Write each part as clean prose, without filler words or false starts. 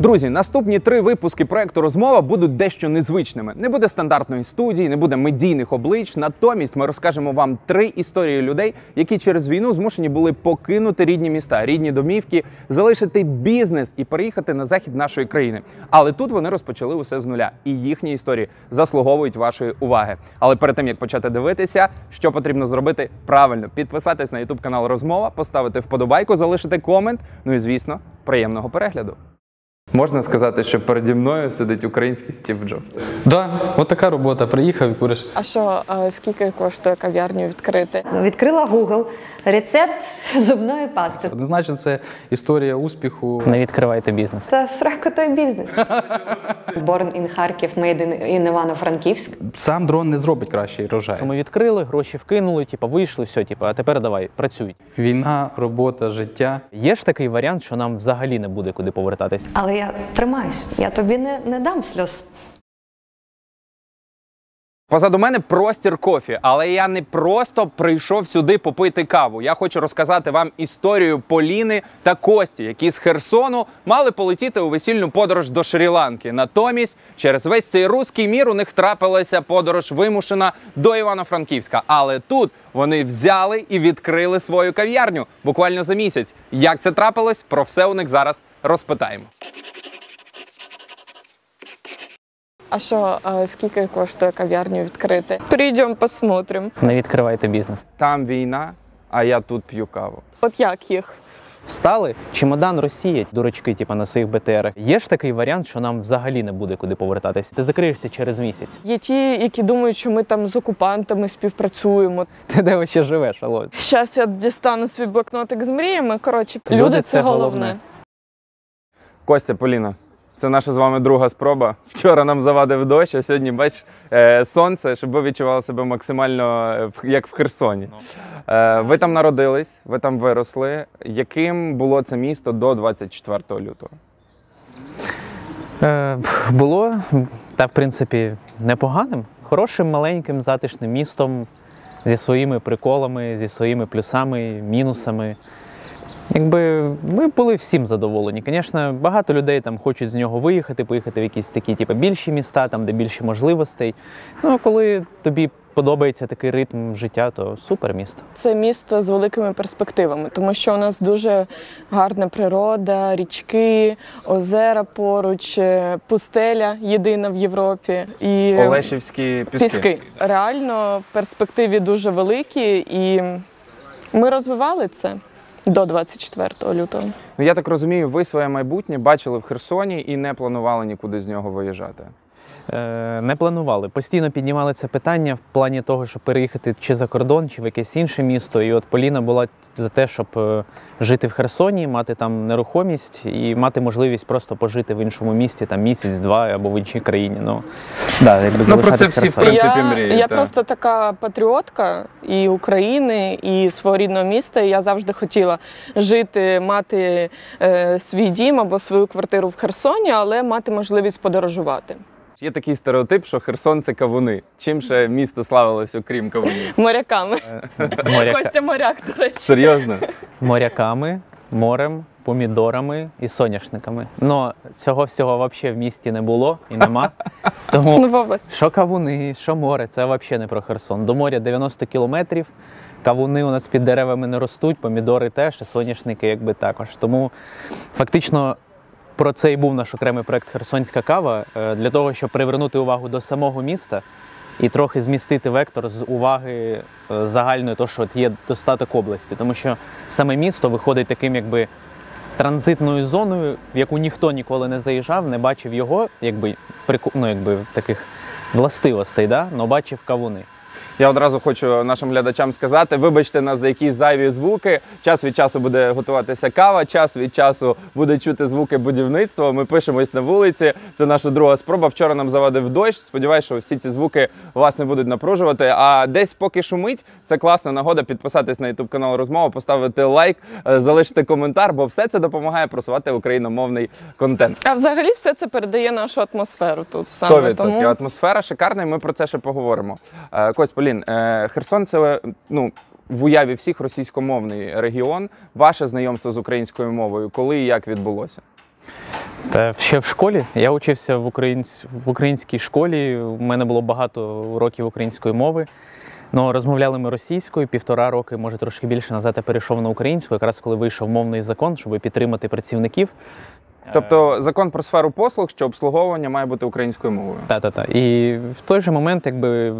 Друзі, наступні 3 випуски проекту «Розмова» будуть дещо незвичними. Не буде стандартної студії, не буде медійних облич. Натомість ми розкажемо вам 3 історії людей, які через війну змушені були покинути рідні міста, рідні домівки, залишити бізнес і переїхати на захід нашої країни. Але тут вони розпочали усе з нуля. І їхні історії заслуговують вашої уваги. Але перед тим, як почати дивитися, що потрібно зробити? Правильно, підписатись на YouTube канал «Розмова», поставити вподобайку, залишити комент. Ну і, звісно, приємного перегляду. Можна сказати, що переді мною сидить український Стів Джобс? Да, от така робота. Приїхав і куриш. А що, скільки коштує кав'ярню відкрити? Відкрила Google. Рецепт зубної пасти. Однозначно, це історія успіху. Не відкривайте бізнес. Це срака той бізнес. Born in Харків, made in Івано-Франківськ. Сам дрон не зробить кращий врожай. Ми відкрили, гроші вкинули, вийшли, все, а тепер давай, працюй. Війна, робота, життя. Є ж такий варіант, що нам взагалі не буде куди повертатись. Але я тримаюсь. Я тобі не дам сльоз. Позаду мене простір кофі, але я не просто прийшов сюди попити каву. Я хочу розказати вам історію Поліни та Кості, які з Херсону мали полетіти у весільну подорож до Шрі-Ланки. Натомість, через весь цей руський мір у них трапилася подорож вимушена до Івано-Франківська. Але тут вони взяли і відкрили свою кав'ярню буквально за місяць. Як це трапилось? Про все у них зараз розпитаємо. А що, скільки коштує кав'ярню відкрити? Прийдемо, посмотрим. Не відкривайте бізнес. Там війна, а я тут п'ю каву. От як їх? Встали, чемодан розсіять, дурачки, на своїх БТРах. Є ж такий варіант, що нам взагалі не буде куди повертатись. Ти закриєшся через місяць. Є ті, які думають, що ми там з окупантами співпрацюємо. Ти де ще живеш, алло? Зараз я дістану свій блокнотик з мріями. Коротше, люди – це головне. Костя, Поліна, це наша з вами друга спроба. Вчора нам завадив дощ, а сьогодні, бач, сонце, щоб ви відчували себе максимально як в Херсоні. Ви там народились, ви там виросли. Яким було це місто до 24 лютого? Було, та в принципі, непоганим. Хорошим, маленьким, затишним містом зі своїми приколами, зі своїми плюсами, мінусами. Якби ми були всім задоволені. Звісно, багато людей там хочуть з нього виїхати, поїхати в якісь такі більші міста, там, де більше можливостей. Ну, а коли тобі подобається такий ритм життя, то супер місто. Це місто з великими перспективами, тому що у нас дуже гарна природа, річки, озера поруч, пустеля єдина вЄвропі. І Олешівські піски. Реально перспективи дуже великі, і ми розвивали це до 24 лютого. Ну, я так розумію, ви своє майбутнє бачили в Херсоні і не планували нікуди з нього виїжджати? Не планували. Постійно піднімали це питання в плані того, щоб переїхати чи за кордон, чи в якесь інше місто. І от Поліна була за те, щоб жити в Херсоні, мати там нерухомість і мати можливість просто пожити в іншому місті, там місяць-два або в іншій країні. Ну, про це всі, в принципі, мріють. Я просто така патріотка і України, і свого рідного міста. І я завжди хотіла жити, мати свій дім або свою квартиру в Херсоні, але мати можливість подорожувати. Є такий стереотип, що Херсон – це кавуни. Чим ще місто славилось, окрім кавунів? Моряками. Костя моряк, до речі. Серйозно? Моряками, морем, помідорами і соняшниками. Но цього всього взагалі в місті не було і нема. Тому що кавуни, що море – це взагалі не про Херсон. До моря 90 кілометрів, кавуни у нас під деревами не ростуть, помідори теж, і соняшники також. Тому фактично про це і був наш окремий проєкт «Херсонська кава» для того, щоб привернути увагу до самого міста і трохи змістити вектор з уваги загальної, то, що є достаток області. Тому що саме місто виходить таким транзитною зоною, в яку ніхто ніколи не заїжджав, не бачив його таких властивостей, але бачив кавуни. Я одразу хочу нашим глядачам сказати, вибачте нас за якісь зайві звуки. Час від часу буде готуватися кава, час від часу буде чути звуки будівництва. Ми пишемось на вулиці, це наша друга спроба. Вчора нам завадив дощ, сподіваюся, що всі ці звуки вас не будуть напружувати. А десь поки шумить, це класна нагода підписатись на YouTube канал «Розмова», поставити лайк, залишити коментар, бо все це допомагає просувати україномовний контент. А взагалі все це передає нашу атмосферу тут. 100%. Тому... Атмосфера шикарна, і ми про це ще поговоримо. Кость, Полін, Херсон – це, в уяві всіх російськомовний регіон. Ваше знайомство з українською мовою коли і як відбулося? Та ще в школі. Я учився в українській школі. У мене було багато уроків української мови. Ну, розмовляли ми російською, 1,5 роки, може трошки більше назад я перейшов на українську, якраз коли вийшов мовний закон, щоб підтримати працівників. Тобто закон про сферу послуг, що обслуговування має бути українською мовою. Та-та-та. І в той же момент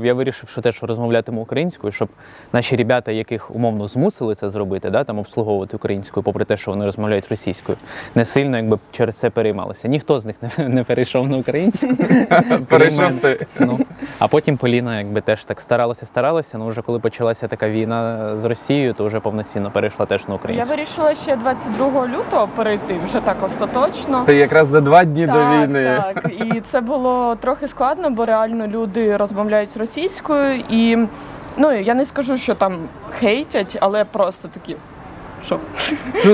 я вирішив, що теж розмовлятиму українською, щоб наші ребята, яких умовно змусили це зробити, там обслуговувати українською, попри те, що вони розмовляють російською, не сильно через це переймалися. Ніхто з них не перейшов на українську. Перейшов ти. А потім Поліна теж так старалася, але вже коли почалася така війна з Росією, то вже повноцінно перейшла теж на українську. Я вирішила ще 22 лютого перейти, вже так остаточно. Ти якраз за 2 дні до війни. Так, і це було трохи складно, бо реально люди розмовляють російською і, я не скажу, що там хейтять, але просто такі, що?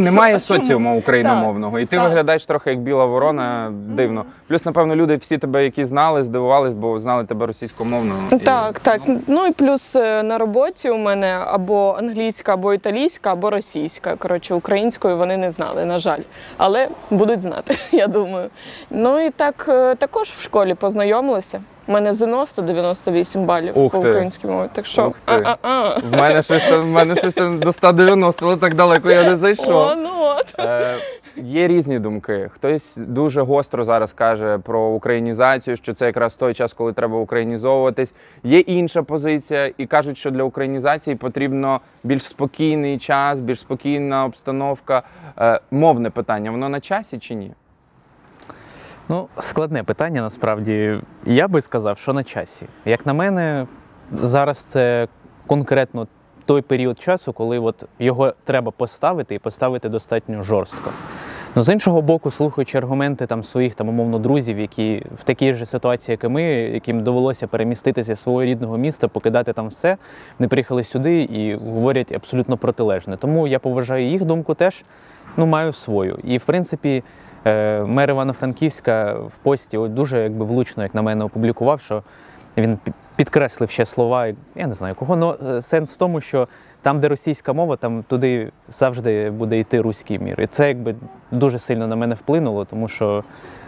Немає соціуму україномовного, і ти виглядаєш трохи як біла ворона, дивно. Плюс, напевно, люди всі тебе, які знали, здивувались, бо знали тебе російськомовно. Так. І плюс на роботі у мене або англійська, або італійська, або російська. Коротше, українською вони не знали, на жаль. Але будуть знати, я думаю. І також в школі познайомилися. У мене ЗНО 198 балів по українській мові. Так що, В мене щось там до 190, але так далеко я не зайшов. Є різні думки. Хтось дуже гостро зараз каже про українізацію, що це якраз той час, коли треба українізовуватись. Є інша позиція, і кажуть, що для українізації потрібно більш спокійний час, більш спокійна обстановка. Мовне питання, воно на часі чи ні? Складне питання, насправді. Я би сказав, що на часі. Як на мене, зараз це конкретно той період часу, коли його треба поставити і поставити достатньо жорстко. З іншого боку, слухаючи аргументи своїх умовно друзів, які в такій же ситуації, як і ми, яким довелося переміститися зі свого рідного міста, покидати там все, вони приїхали сюди і говорять абсолютно протилежне. Тому я поважаю їх думку теж, маю свою. І, в принципі, мер Івано-Франківська в пості дуже влучно, як на мене, опублікував, що він підкреслив ще слова, я не знаю кого, але сенс в тому, що там, де російська мова, там туди завжди буде йти руський мір. І це дуже сильно на мене вплинуло, тому що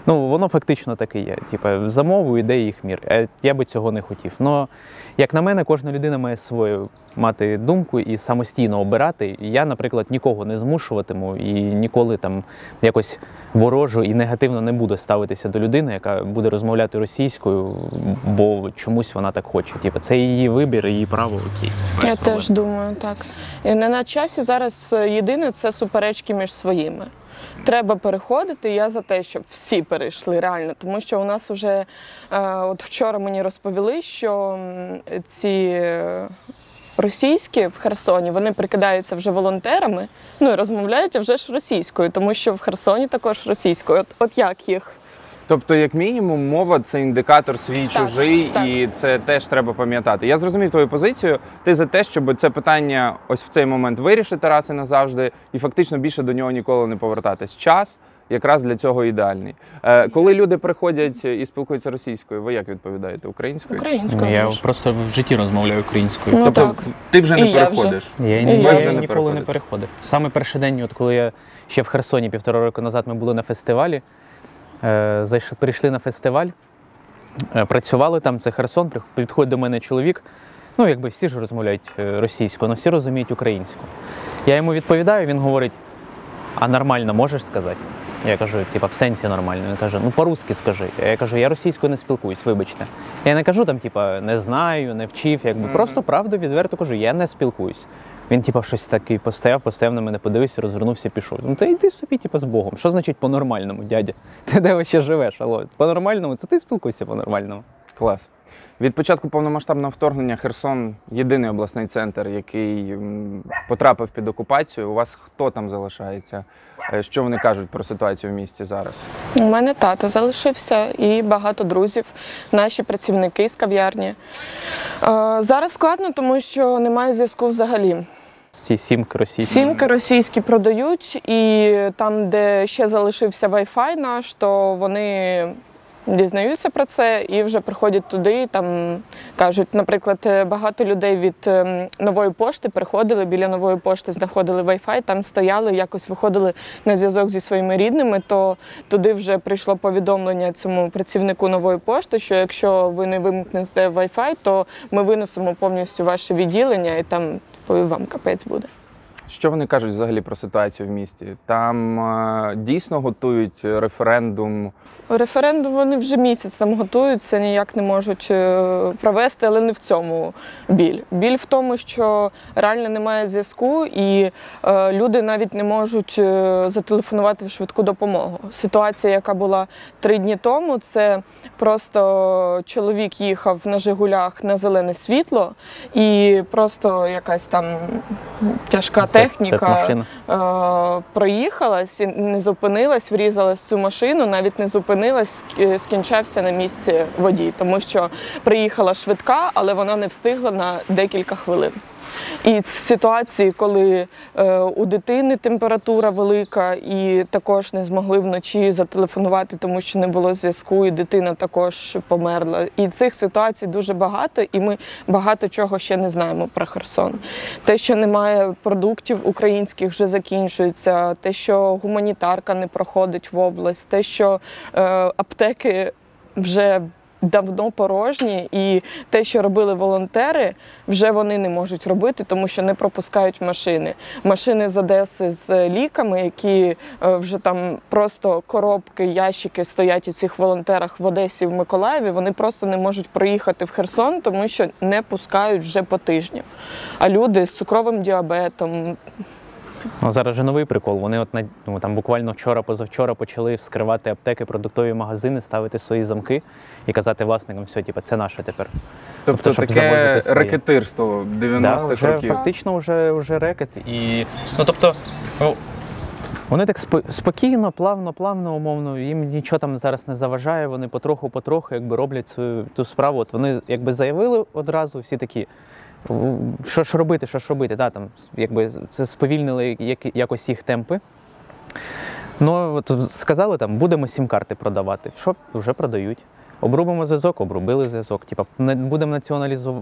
воно фактично так і є. За мову йде їх мір. Я би цього не хотів. Но, як на мене, кожна людина має свою мати думку і самостійно обирати. І я, наприклад, нікого не змушуватиму і ніколи якось ворожу і негативно не буду ставитися до людини, яка буде розмовляти російською, бо чомусь вона так хоче. Це її вибір, її право, окей. Я теж думаю, так. І не на часі зараз єдине – це суперечки між своїми. Треба переходити, я за те, щоб всі перейшли реально, тому що у нас вже, вчора мені розповіли, що ці російські в Херсоні, вони прикидаються вже волонтерами, і розмовляють вже ж російською, тому що в Херсоні також російською. От як їх? Тобто, як мінімум, мова – це індикатор свій-чужий, і це теж треба пам'ятати. Я зрозумів твою позицію. Ти за те, щоб це питання ось в цей момент вирішити раз і назавжди, і фактично більше до нього ніколи не повертатись. Час якраз для цього ідеальний. Коли люди приходять і спілкуються російською, ви як відповідаєте? Українською? Українською. Я просто в житті розмовляю українською. Тобто ти вже не переходиш? Я ніколи не переходив. Саме перший день, коли я ще в Херсоні 1,5 року назад ми були на фестивалі, прийшли на фестиваль, працювали там, це Херсон, підходить до мене чоловік, всі ж розмовляють російською, але всі розуміють українську. Я йому відповідаю, він говорить, а нормально можеш сказати? Я кажу, в сенсі нормально. Він каже, по-русски скажи. Я кажу, я російською не спілкуюсь, вибачте. Я не кажу не знаю, не вчив, просто правду відверто кажу, я не спілкуюсь. Він щось таке постояв на мене, подивився, розвернувся, пішов. Та йди собі з Богом. Що значить по-нормальному, дядя? Ти де ще живеш? Алло? По-нормальному? Це ти спілкуйся по-нормальному. Клас. Від початку повномасштабного вторгнення Херсон – єдиний обласний центр, який потрапив під окупацію. У вас хто там залишається? Що вони кажуть про ситуацію в місті зараз? У мене тато залишився і багато друзів, наші працівники з кав'ярні. Зараз складно, тому що немає зв'язку взагалі. Ці сімки російські? Сімки російські продають, і там, де ще залишився Wi-Fi наш, то вони дізнаються про це і вже приходять туди, і там кажуть, наприклад, багато людей від Нової пошти приходили, біля Нової пошти знаходили Wi-Fi, там стояли, якось виходили на зв'язок зі своїми рідними, то туди вже прийшло повідомлення цьому працівнику Нової пошти, що якщо ви не вимкнете Wi-Fi, то ми винесемо повністю ваше відділення і там вам капець буде. Що вони кажуть взагалі про ситуацію в місті? Там дійсно готують референдум? Референдум вони вже місяць там готуються, ніяк не можуть провести, але не в цьому біль. Біль в тому, що реально немає зв'язку і люди навіть не можуть зателефонувати в швидку допомогу. Ситуація, яка була 3 дні тому, це просто чоловік їхав на «Жигулях» на зелене світло і просто якась там тяжка техніка проїхалась, не зупинилась, врізалась в цю машину, навіть не зупинилась, скінчався на місці водій, тому що приїхала швидка, але вона не встигла на декілька хвилин. І в ситуації, коли у дитини температура велика і також не змогли вночі зателефонувати, тому що не було зв'язку, і дитина також померла. І цих ситуацій дуже багато, і ми багато чого ще не знаємо про Херсон. Те, що немає продуктів українських, вже закінчується, те, що гуманітарка не проходить в область, те, що аптеки вже давно порожні, і те, що робили волонтери, вже вони не можуть робити, тому що не пропускають машини. Машини з Одеси з ліками, які вже там просто коробки, ящики стоять у цих волонтерах в Одесі, в Миколаєві, вони просто не можуть проїхати в Херсон, тому що не пускають вже по тижню. А люди з цукровим діабетом... Ну, зараз же новий прикол. Вони там буквально вчора-позавчора почали вскривати аптеки, продуктові магазини, ставити свої замки і казати власникам, все, це наше тепер. Тобто таке рекетирство 90-х років. Фактично вже рекет. І, вони так спокійно, плавно, умовно, їм нічого там зараз не заважає, вони потроху якби роблять ту справу. От вони якби заявили одразу, всі такі, що ж робити, да, там, якби це сповільнили якось їх темпи. Ну, от сказали, там, будемо сім-карти продавати. Що? Вже продають. Обрубимо зв'язок, обрубили зв'язок. Типа, не будемо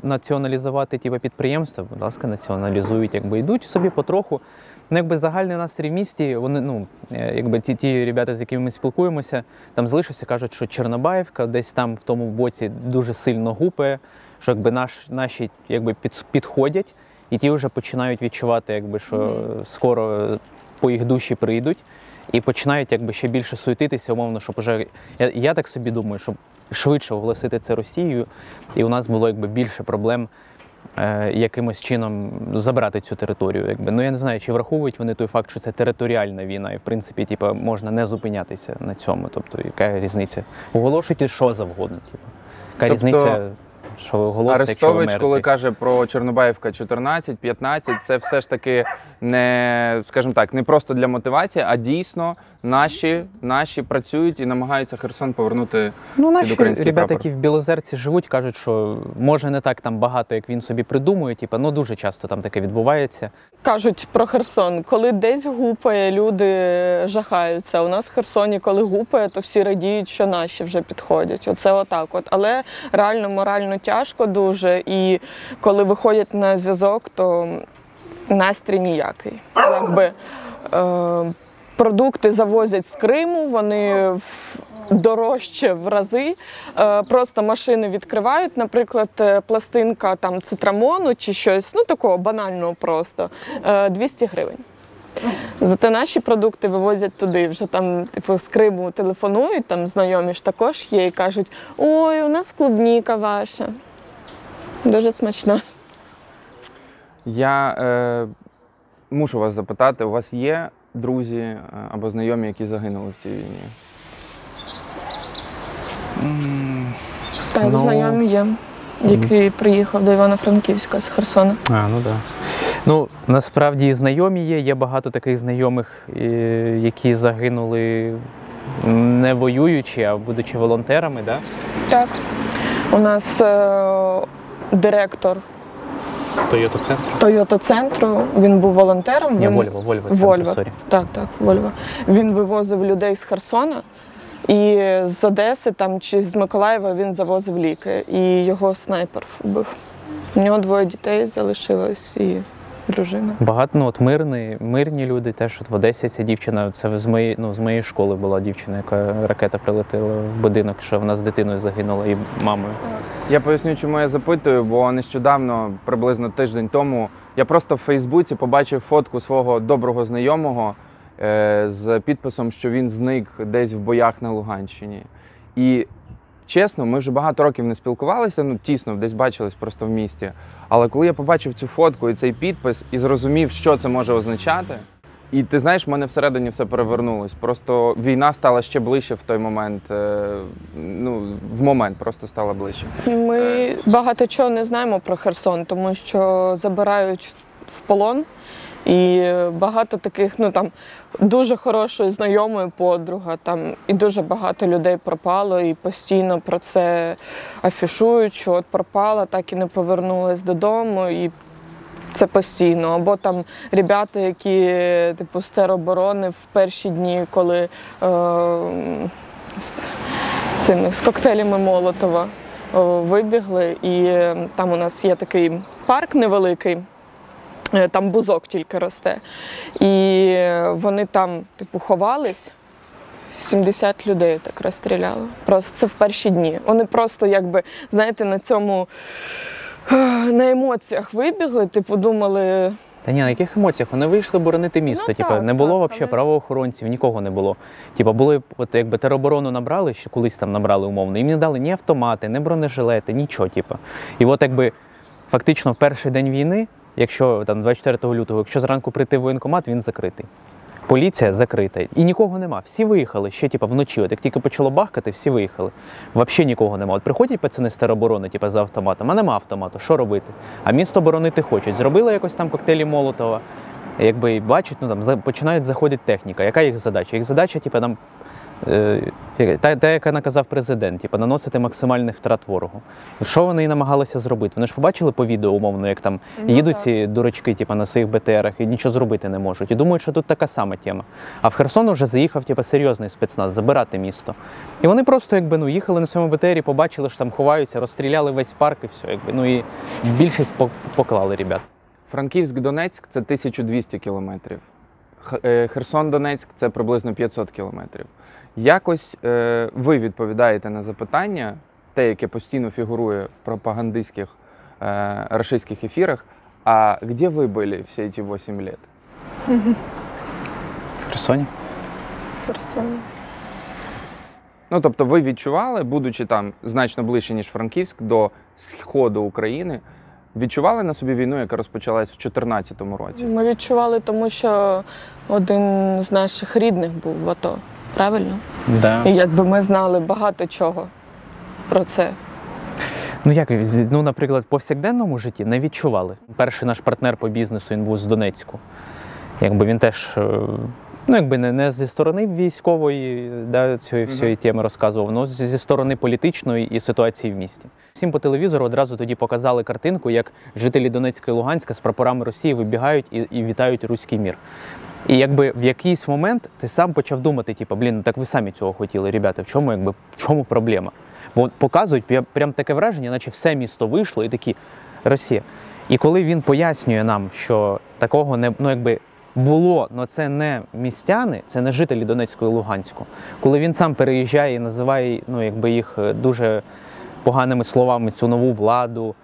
націоналізувати підприємства, будь ласка, націоналізують, якби йдуть собі потроху. Ну, якби загальний настрій в місті, вони, якби ті ребята, з якими ми спілкуємося, там залишився, кажуть, що Чорнобаївка десь там в тому боці дуже сильно гупає, що якби наші якби підходять, і ті вже починають відчувати, якби, що скоро по їх душі прийдуть, і починають якби ще більше суетитися, умовно, щоб уже, я так собі думаю, щоб швидше оголосити це Росією, і у нас було якби більше проблем якимось чином забрати цю територію. Якби. Ну я не знаю, чи враховують вони той факт, що це територіальна війна, і в принципі можна не зупинятися на цьому. Тобто, яка різниця? Оголошуйте що завгодно. Яка різниця, що ви оголосите, якщо ви Арестович, мертві? коли каже про Чорнобаївка 14, 15, це все ж таки не, скажімо так, не просто для мотивації, а дійсно наші працюють і намагаються Херсон повернути під український прапор. Ребята, які в Білозерці живуть, кажуть, що може не так там багато, як він собі придумує, ну дуже часто там таке відбувається. Кажуть про Херсон, коли десь гупає, люди жахаються. У нас в Херсоні, коли гупає, то всі радіють, що наші вже підходять. Оце отак от. Але реально морально тяжко дуже, і коли виходять на зв'язок, то настрій ніякий. Якби, продукти завозять з Криму, вони дорожче в рази. Просто машини відкривають, наприклад, пластинка там цитрамону чи щось, ну такого банального просто, 200 гривень. Зате наші продукти вивозять туди, вже там типу, з Криму телефонують, там знайомі ж також є і кажуть, ой, у нас клубніка ваша. Дуже смачно. Я мушу вас запитати, у вас є друзі або знайомі, які загинули в цій війні? Так, знайомі є, який приїхав до Івано-Франківська з Херсона. Ну так. Ну, насправді знайомі є багато таких знайомих, які загинули не воюючи, а будучи волонтерами, так? Так. У нас директор Тойота-центру, він був волонтером. Ні, Вольво. Так, Вольво. Він вивозив людей з Херсона, І з Одеси там, чи з Миколаєва він завозив ліки, і його снайпер вбив. У нього 2 дітей залишилось і дружина. Багато, ну от мирні люди теж. От в Одесі ця дівчина, це з моєї школи була дівчина, яка ракета прилетіла в будинок, що вона з дитиною загинула і мамою. Я поясню, чому я запитую, бо нещодавно, приблизно тиждень тому, я просто в Фейсбуці побачив фотку свого доброго знайомого з підписом, що він зник десь в боях на Луганщині. І чесно, ми вже багато років не спілкувалися, ну тісно, десь бачились просто в місті. Але коли я побачив цю фотку і цей підпис і зрозумів, що це може означати, і ти знаєш, в мене всередині все перевернулось. Просто війна стала ще ближче в той момент, в момент просто стала ближче. Ми багато чого не знаємо про Херсон, тому що забирають в полон. І багато таких, дуже хорошої знайомої подруга, і дуже багато людей пропало, і постійно про це афішують, що от пропала, так і не повернулась додому, і це постійно. Або там ребята, які з тероборони в перші дні, коли з коктейлями Молотова вибігли, і там у нас є такий парк невеликий, там бузок тільки росте. І вони там, ховались, 70 людей так розстріляли. Просто це в перші дні. Вони просто, на емоціях вибігли, думали... Та ні, на яких емоціях? Вони вийшли боронити місто. Не було взагалі правоохоронців, нікого не було. Були, тероборону набрали, ще колись там набрали умовно, їм не дали ні автомати, ні бронежилети, нічого. І фактично в перший день війни, якщо 24 лютого, якщо зранку прийти в воєнкомат, він закритий. Поліція закрита. І нікого нема. Всі виїхали ще вночі. Як тільки почало бахкати, всі виїхали. Взагалі нікого нема. От приходять пацани з тероборони, за автоматом, а нема автомату. Що робити? А місто боронити хочуть. Зробили якось там коктейлі Молотова. Бачать, починають заходити техніка. Яка їх задача? Їх задача, та, яка наказав президент, наносити максимальних втрат ворогу. Що вони і намагалися зробити? Вони ж побачили по відео, умовно, як там їдуть ці дурачки на своїх БТРах і нічого зробити не можуть. І думають, що тут така сама тема. А в Херсон вже заїхав серйозний спецназ, забирати місто. І вони просто їхали на своєму БТРі, побачили, що там ховаються, розстріляли весь парк і все. І більшість поклали ребят. Франківськ-Донецьк – це 1200 кілометрів. Херсон-Донецьк – це приблизно 500 кілометрів. Якось ви відповідаєте на запитання, те, яке постійно фігурує в пропагандистських рашистських ефірах, а де ви були всі ці 8 років? В Херсоні. В Херсоні. Тобто ви відчували, будучи там значно ближче, ніж Франківськ, до сходу України, відчували на собі війну, яка розпочалась в 2014 році? Ми відчували, тому що один з наших рідних був в АТО. Правильно? Да. І ми знали багато чого про це. Наприклад, в повсякденному житті не відчували. Перший наш партнер по бізнесу, він був з Донецьку. Він теж, не зі сторони військової, цієї всієї теми розказував, але зі сторони політичної і ситуації в місті. Всім по телевізору одразу тоді показали картинку, як жителі Донецька і Луганська з прапорами Росії вибігають і вітають руський мір. І в якийсь момент ти сам почав думати, так ви самі цього хотіли, ребята, в чому проблема? Бо показують, прям таке враження, наче все місто вийшло і такі, Росія. І коли він пояснює нам, що такого не, було, але це не містяни, це не жителі Донецького і Луганського. Коли він сам переїжджає і називає, їх дуже поганими словами, цю нову владу,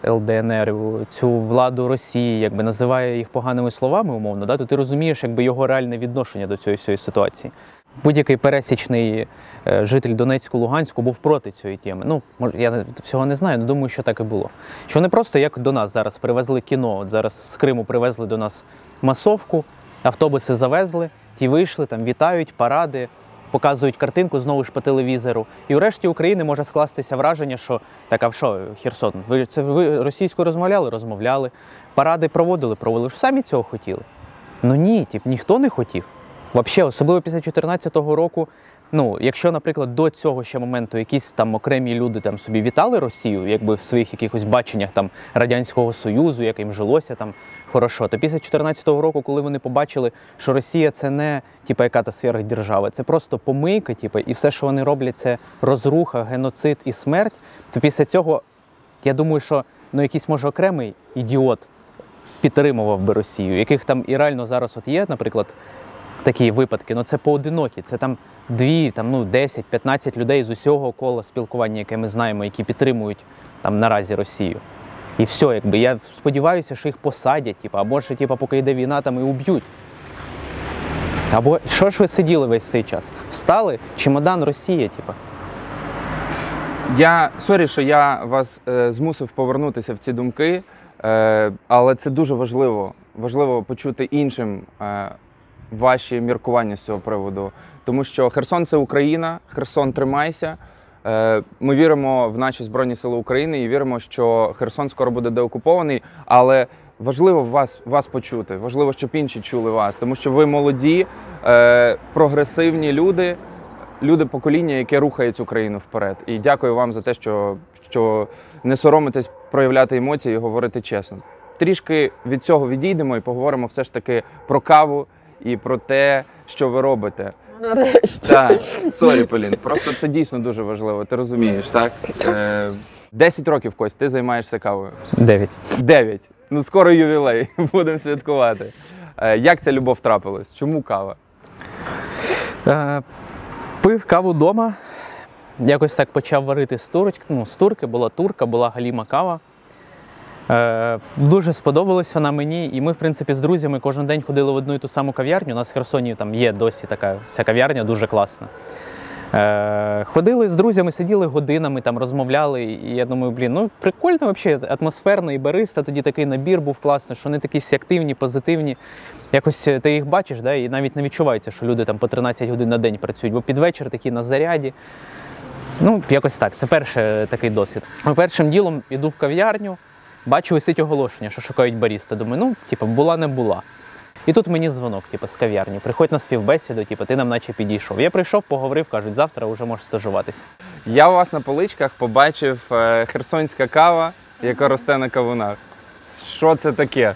ЛДНР, цю владу Росії, називає їх поганими словами, умовно, то ти розумієш, його реальне відношення до цієї всієї ситуації. Будь-який пересічний житель Донецьку-Луганську був проти цієї теми. Я всього не знаю, але думаю, що так і було. Що вони просто, як до нас зараз, привезли кіно, зараз з Криму привезли до нас масовку, автобуси завезли, ті вийшли, вітають, паради, показують картинку знову ж по телевізору. І у решті України може скластися враження, що так, а що, Херсон, ви російською розмовляли? Розмовляли. Паради проводили? Проводили. Що самі цього хотіли? Ні, ніхто не хотів. Взагалі, особливо після 2014 року, ну, якщо, наприклад, до цього ще моменту якісь там окремі люди там собі вітали Росію, якби в своїх якихось баченнях там Радянського Союзу, як їм жилося там хорошо, то після 2014 року, коли вони побачили, що Росія це не типу, яка-то сверхдержава, це просто помийка, типу, і все, що вони роблять, це розруха, геноцид і смерть, то після цього, я думаю, що ну, якийсь, може, окремий ідіот підтримував би Росію, яких там і реально зараз от є, наприклад, такі випадки, ну це поодинокі, це там 2, там, ну, 10-15 людей з усього кола спілкування, яке ми знаємо, які підтримують там наразі Росію. І все, якби, я сподіваюся, що їх посадять, типу, або ж, типу, поки йде війна, там і уб'ють. Або що ж ви сиділи весь цей час? Встали, чемодан Росія, типу. Сорі, що я вас змусив повернутися в ці думки, але це дуже важливо. Важливо почути іншим ваші міркування з цього приводу. Тому що Херсон – це Україна, Херсон, тримайся. Ми віримо в наші Збройні Сили України і віримо, що Херсон скоро буде деокупований, але важливо вас почути, важливо, щоб інші чули вас, тому що ви молоді, прогресивні люди покоління, яке рухає цю країну вперед. І дякую вам за те, що не соромитесь проявляти емоції і говорити чесно. Трішки від цього відійдемо і поговоримо все ж таки про каву і про те, що ви робите. Нарешті. Так, сорі, Полін, просто це дійсно дуже важливо, ти розумієш, так? 10 років, Кость, ти займаєшся кавою. 9. 9. Ну, скоро ювілей, будемо святкувати. Як ця любов трапилась? Чому кава? Пив каву вдома, якось так почав варити з турки, була турка, була галіма кава. Дуже сподобалась вона мені, і ми, в принципі, з друзями кожен день ходили в одну і ту саму кав'ярню. У нас в Херсоні там є досі така вся кав'ярня, дуже класна. Ходили з друзями, сиділи годинами, там розмовляли, і я думаю, блін, ну прикольно взагалі, атмосферно і бариста, тоді такий набір був класний, що вони такі всі активні, позитивні. Якось ти їх бачиш, да, і навіть не відчувається, що люди там по 13 годин на день працюють, бо під вечір такі на заряді. Ну, якось так, це перший такий досвід. Першим ділом іду в кав'ярню, бачу, висить оголошення, що шукають баріста. Думаю, ну, типу, була не була. І тут мені дзвонок, типу, з кав'ярні. Приходь на співбесіду, типу, ти нам наче підійшов. Я прийшов, поговорив, кажуть, завтра вже можеш стажуватися. Я у вас на поличках побачив херсонська кава, яка росте на кавунах. Що це таке?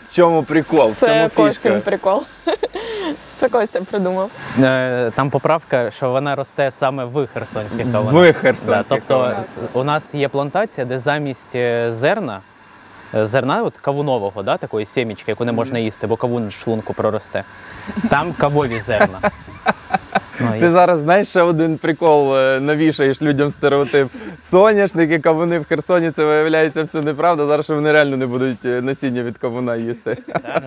В чому прикол? В чому Це фішка? Костін прикол. Це Костя придумав. Там поправка, що вона росте саме в херсонських кавунах. В херсонських тобто кавунах. у нас є плантація, де замість зерна от кавунового, да, такої сімечки, яку не можна їсти, бо кавун з шлунку проросте. Там кавові зерна. Ти зараз знаєш, ще один прикол навішаєш людям стереотип. Соняшники, кавуни в Херсоні, це виявляється все неправда. Зараз що вони реально не будуть насіння від кавуна їсти. Так,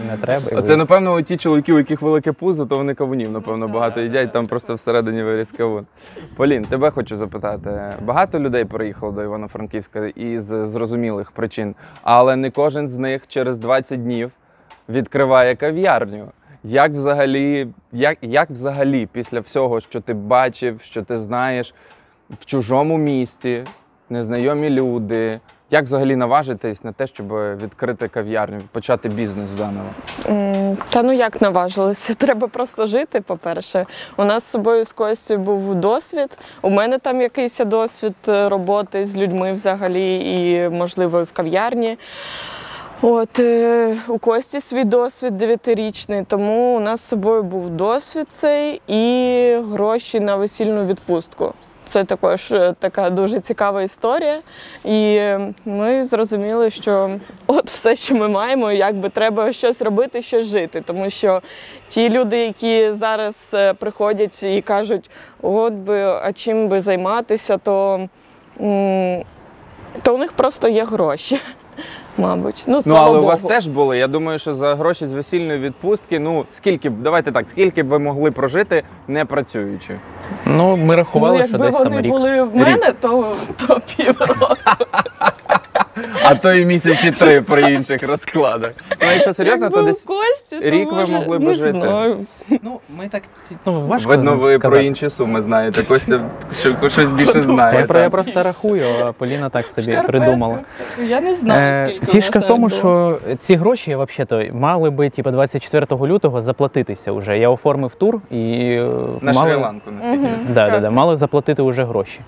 не треба. А це, напевно, ті чоловіки, у яких велике пузо, то вони кавунів, напевно, багато їдять, там просто всередині виріс кавун. Полін, тебе хочу запитати. Багато людей переїхало до Івано-Франківська із зрозумілих причин, але не кожен з них через 20 днів відкриває кав'ярню. Як взагалі після всього, що ти бачив, що ти знаєш, в чужому місті, незнайомі люди, як взагалі наважитись на те, щоб відкрити кав'ярню, почати бізнес заново? Та ну як наважилися? Треба просто жити, по-перше. У нас з собою з Костю був досвід, у мене там якийсь досвід роботи з людьми взагалі і, можливо, і в кав'ярні. От, у Кості свій досвід 9-річний, тому у нас з собою був досвід цей і гроші на весільну відпустку. Це також така дуже цікава історія. І ми зрозуміли, що от все, що ми маємо, якби треба щось робити, щось жити. Тому що ті люди, які зараз приходять і кажуть, от би, а чим би займатися, то у них просто є гроші. Мабуть. Слава але Богу. у вас теж були. Я думаю, що за гроші з весільної відпустки, скільки б ви могли прожити, не працюючи? Ну, ми рахували, що десь там рік. Якби вони були в мене, то півроку. А то і місяці 3 при інших розкладах. Ну, якщо серйозно, Якби то в десь Кості, то, рік ви може, могли б не жити. знаю. Ну, ми так, важко видно, ви сказати. про інші суми знаєте. Костя щось більше знає. Я просто рахую, а Поліна так собі придумала. Я не знаю, скільки у Фішка нас в тому, навіть було. що ці гроші взагалі мали би 24 лютого заплатитися вже. Я оформив тур і На мали, Шрі-Ланку, наскільки. да, мали заплатити вже гроші.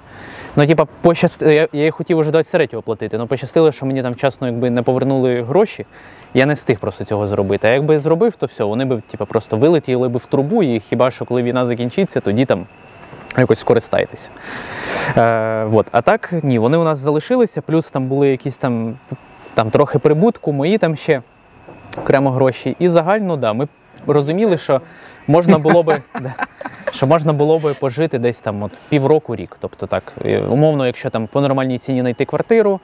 Ну, типа, я їх хотів уже 23-го платити, але пощастило, що мені там вчасно якби не повернули гроші. Я не встиг просто цього зробити. А якби зробив, то все, вони б типа, просто вилетіли б в трубу, і хіба що коли війна закінчиться, тоді там якось скористайтеся. А так, ні, вони у нас залишилися, плюс там були якісь там трохи прибутку, мої там ще окремо гроші. І загально, да, ми розуміли, що можна було би, пожити десь там от півроку, рік. Тобто так, умовно, якщо там по нормальній ціні знайти квартиру,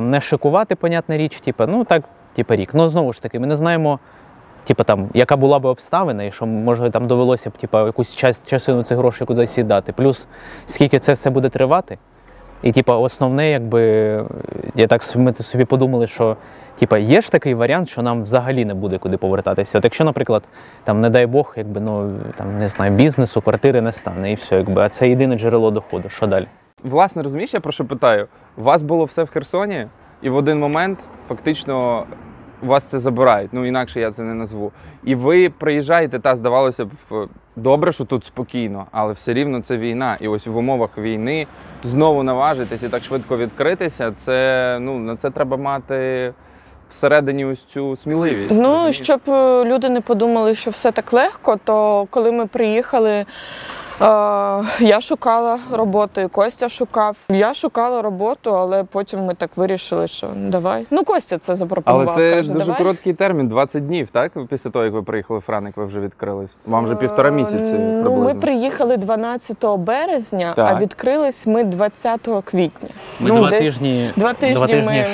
не шикувати, понятна річ, рік. Ну, знову ж таки, ми не знаємо, яка була б обставина, і що, може, там довелося б якусь частину цих грошей кудись віддати. Плюс, скільки це все буде тривати. І основне, ми собі подумали, що є ж такий варіант, що нам взагалі не буде куди повертатися. От якщо, наприклад, не дай Бог, не знаю, бізнесу, квартири не стане, і все, а це єдине джерело доходу. Що далі? Власне, розумієш, я про що питаю? У вас було все в Херсоні, і в один момент фактично вас це забирають, ну інакше я це не назву. І ви приїжджаєте, здавалося б, добре, що тут спокійно, але все рівно це війна. І ось в умовах війни знову наважитись і так швидко відкритися, це, на це треба мати всередині ось цю сміливість. Ну, розумієш? щоб люди не подумали, що все так легко, то коли ми приїхали, я шукала роботу, і Костя шукав. Я шукала роботу, але потім ми так вирішили, що давай. Ну, Костя це запропонував. Але це каже, дуже давай. короткий термін, 20 днів, так? Після того, як ви приїхали в Франик, ви вже відкрились. Вам вже 1,5 місяці приблизно. Ну, ми приїхали 12 березня, Так. а відкрились ми 20 квітня. Ми Ну, два десь тижні ми...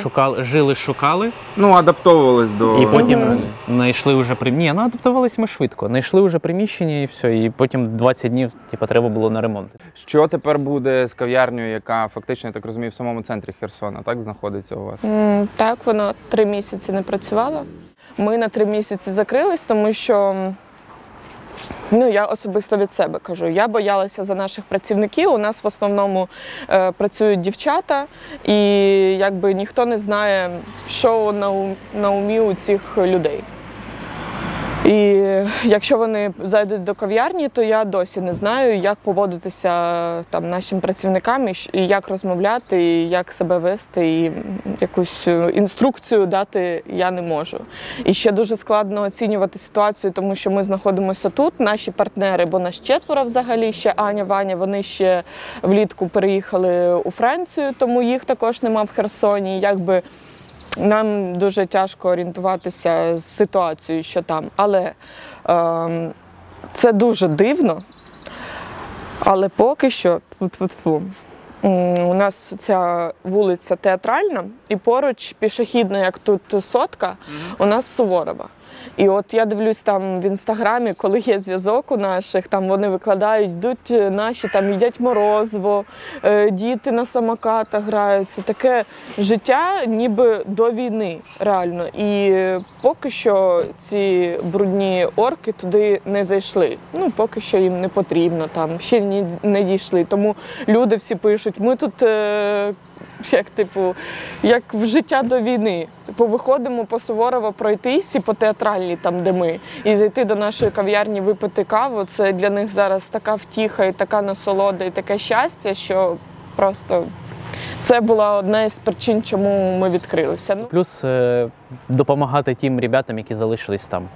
шукали, Ну, адаптовувались до... і потім знайшли вже приміщення. Ну, адаптувалися ми швидко. Знайшли вже приміщення і все. І потім 20 днів треба було на ремонт. Що тепер буде з кав'ярнею, яка фактично, я так розумію, в самому центрі Херсона, так, знаходиться у вас? Так, вона 3 місяці не працювала. Ми на 3 місяці закрились, тому що, я особисто від себе кажу, я боялася за наших працівників. У нас в основному працюють дівчата, і ніхто не знає, що на умі у цих людей. І якщо вони зайдуть до кав'ярні, то я досі не знаю, як поводитися нашим працівникам, і як розмовляти, і як себе вести, і якусь інструкцію дати я не можу. І ще дуже складно оцінювати ситуацію, тому що ми знаходимося тут, наші партнери, бо нас 4 взагалі, ще Аня, Ваня, вони ще влітку переїхали у Францію, тому їх також нема в Херсоні. Нам дуже тяжко орієнтуватися з ситуацією, що там. Але це дуже але поки що у нас ця вулиця Театральна, і поруч пішохідна, як тут Сотка, у нас Суворова. І от я дивлюсь там в Інстаграмі, коли є зв'язок у наших, там вони викладають, йдуть наші, там їдять морозиво, діти на самокатах граються. Таке життя ніби до війни, реально. І поки що ці брудні орки туди не зайшли. Ну, поки що їм не потрібно, там ще не дійшли. Тому люди всі пишуть, ми тут... як в життя до війни. Виходимо по Суворова пройтись і по Театральній, там де ми, і зайти до нашої кав'ярні, випити каву. Це для них зараз така втіха і така насолода, і таке щастя, що просто це була одна із причин, чому ми відкрилися. Плюс допомагати тим ребятам, які залишились там.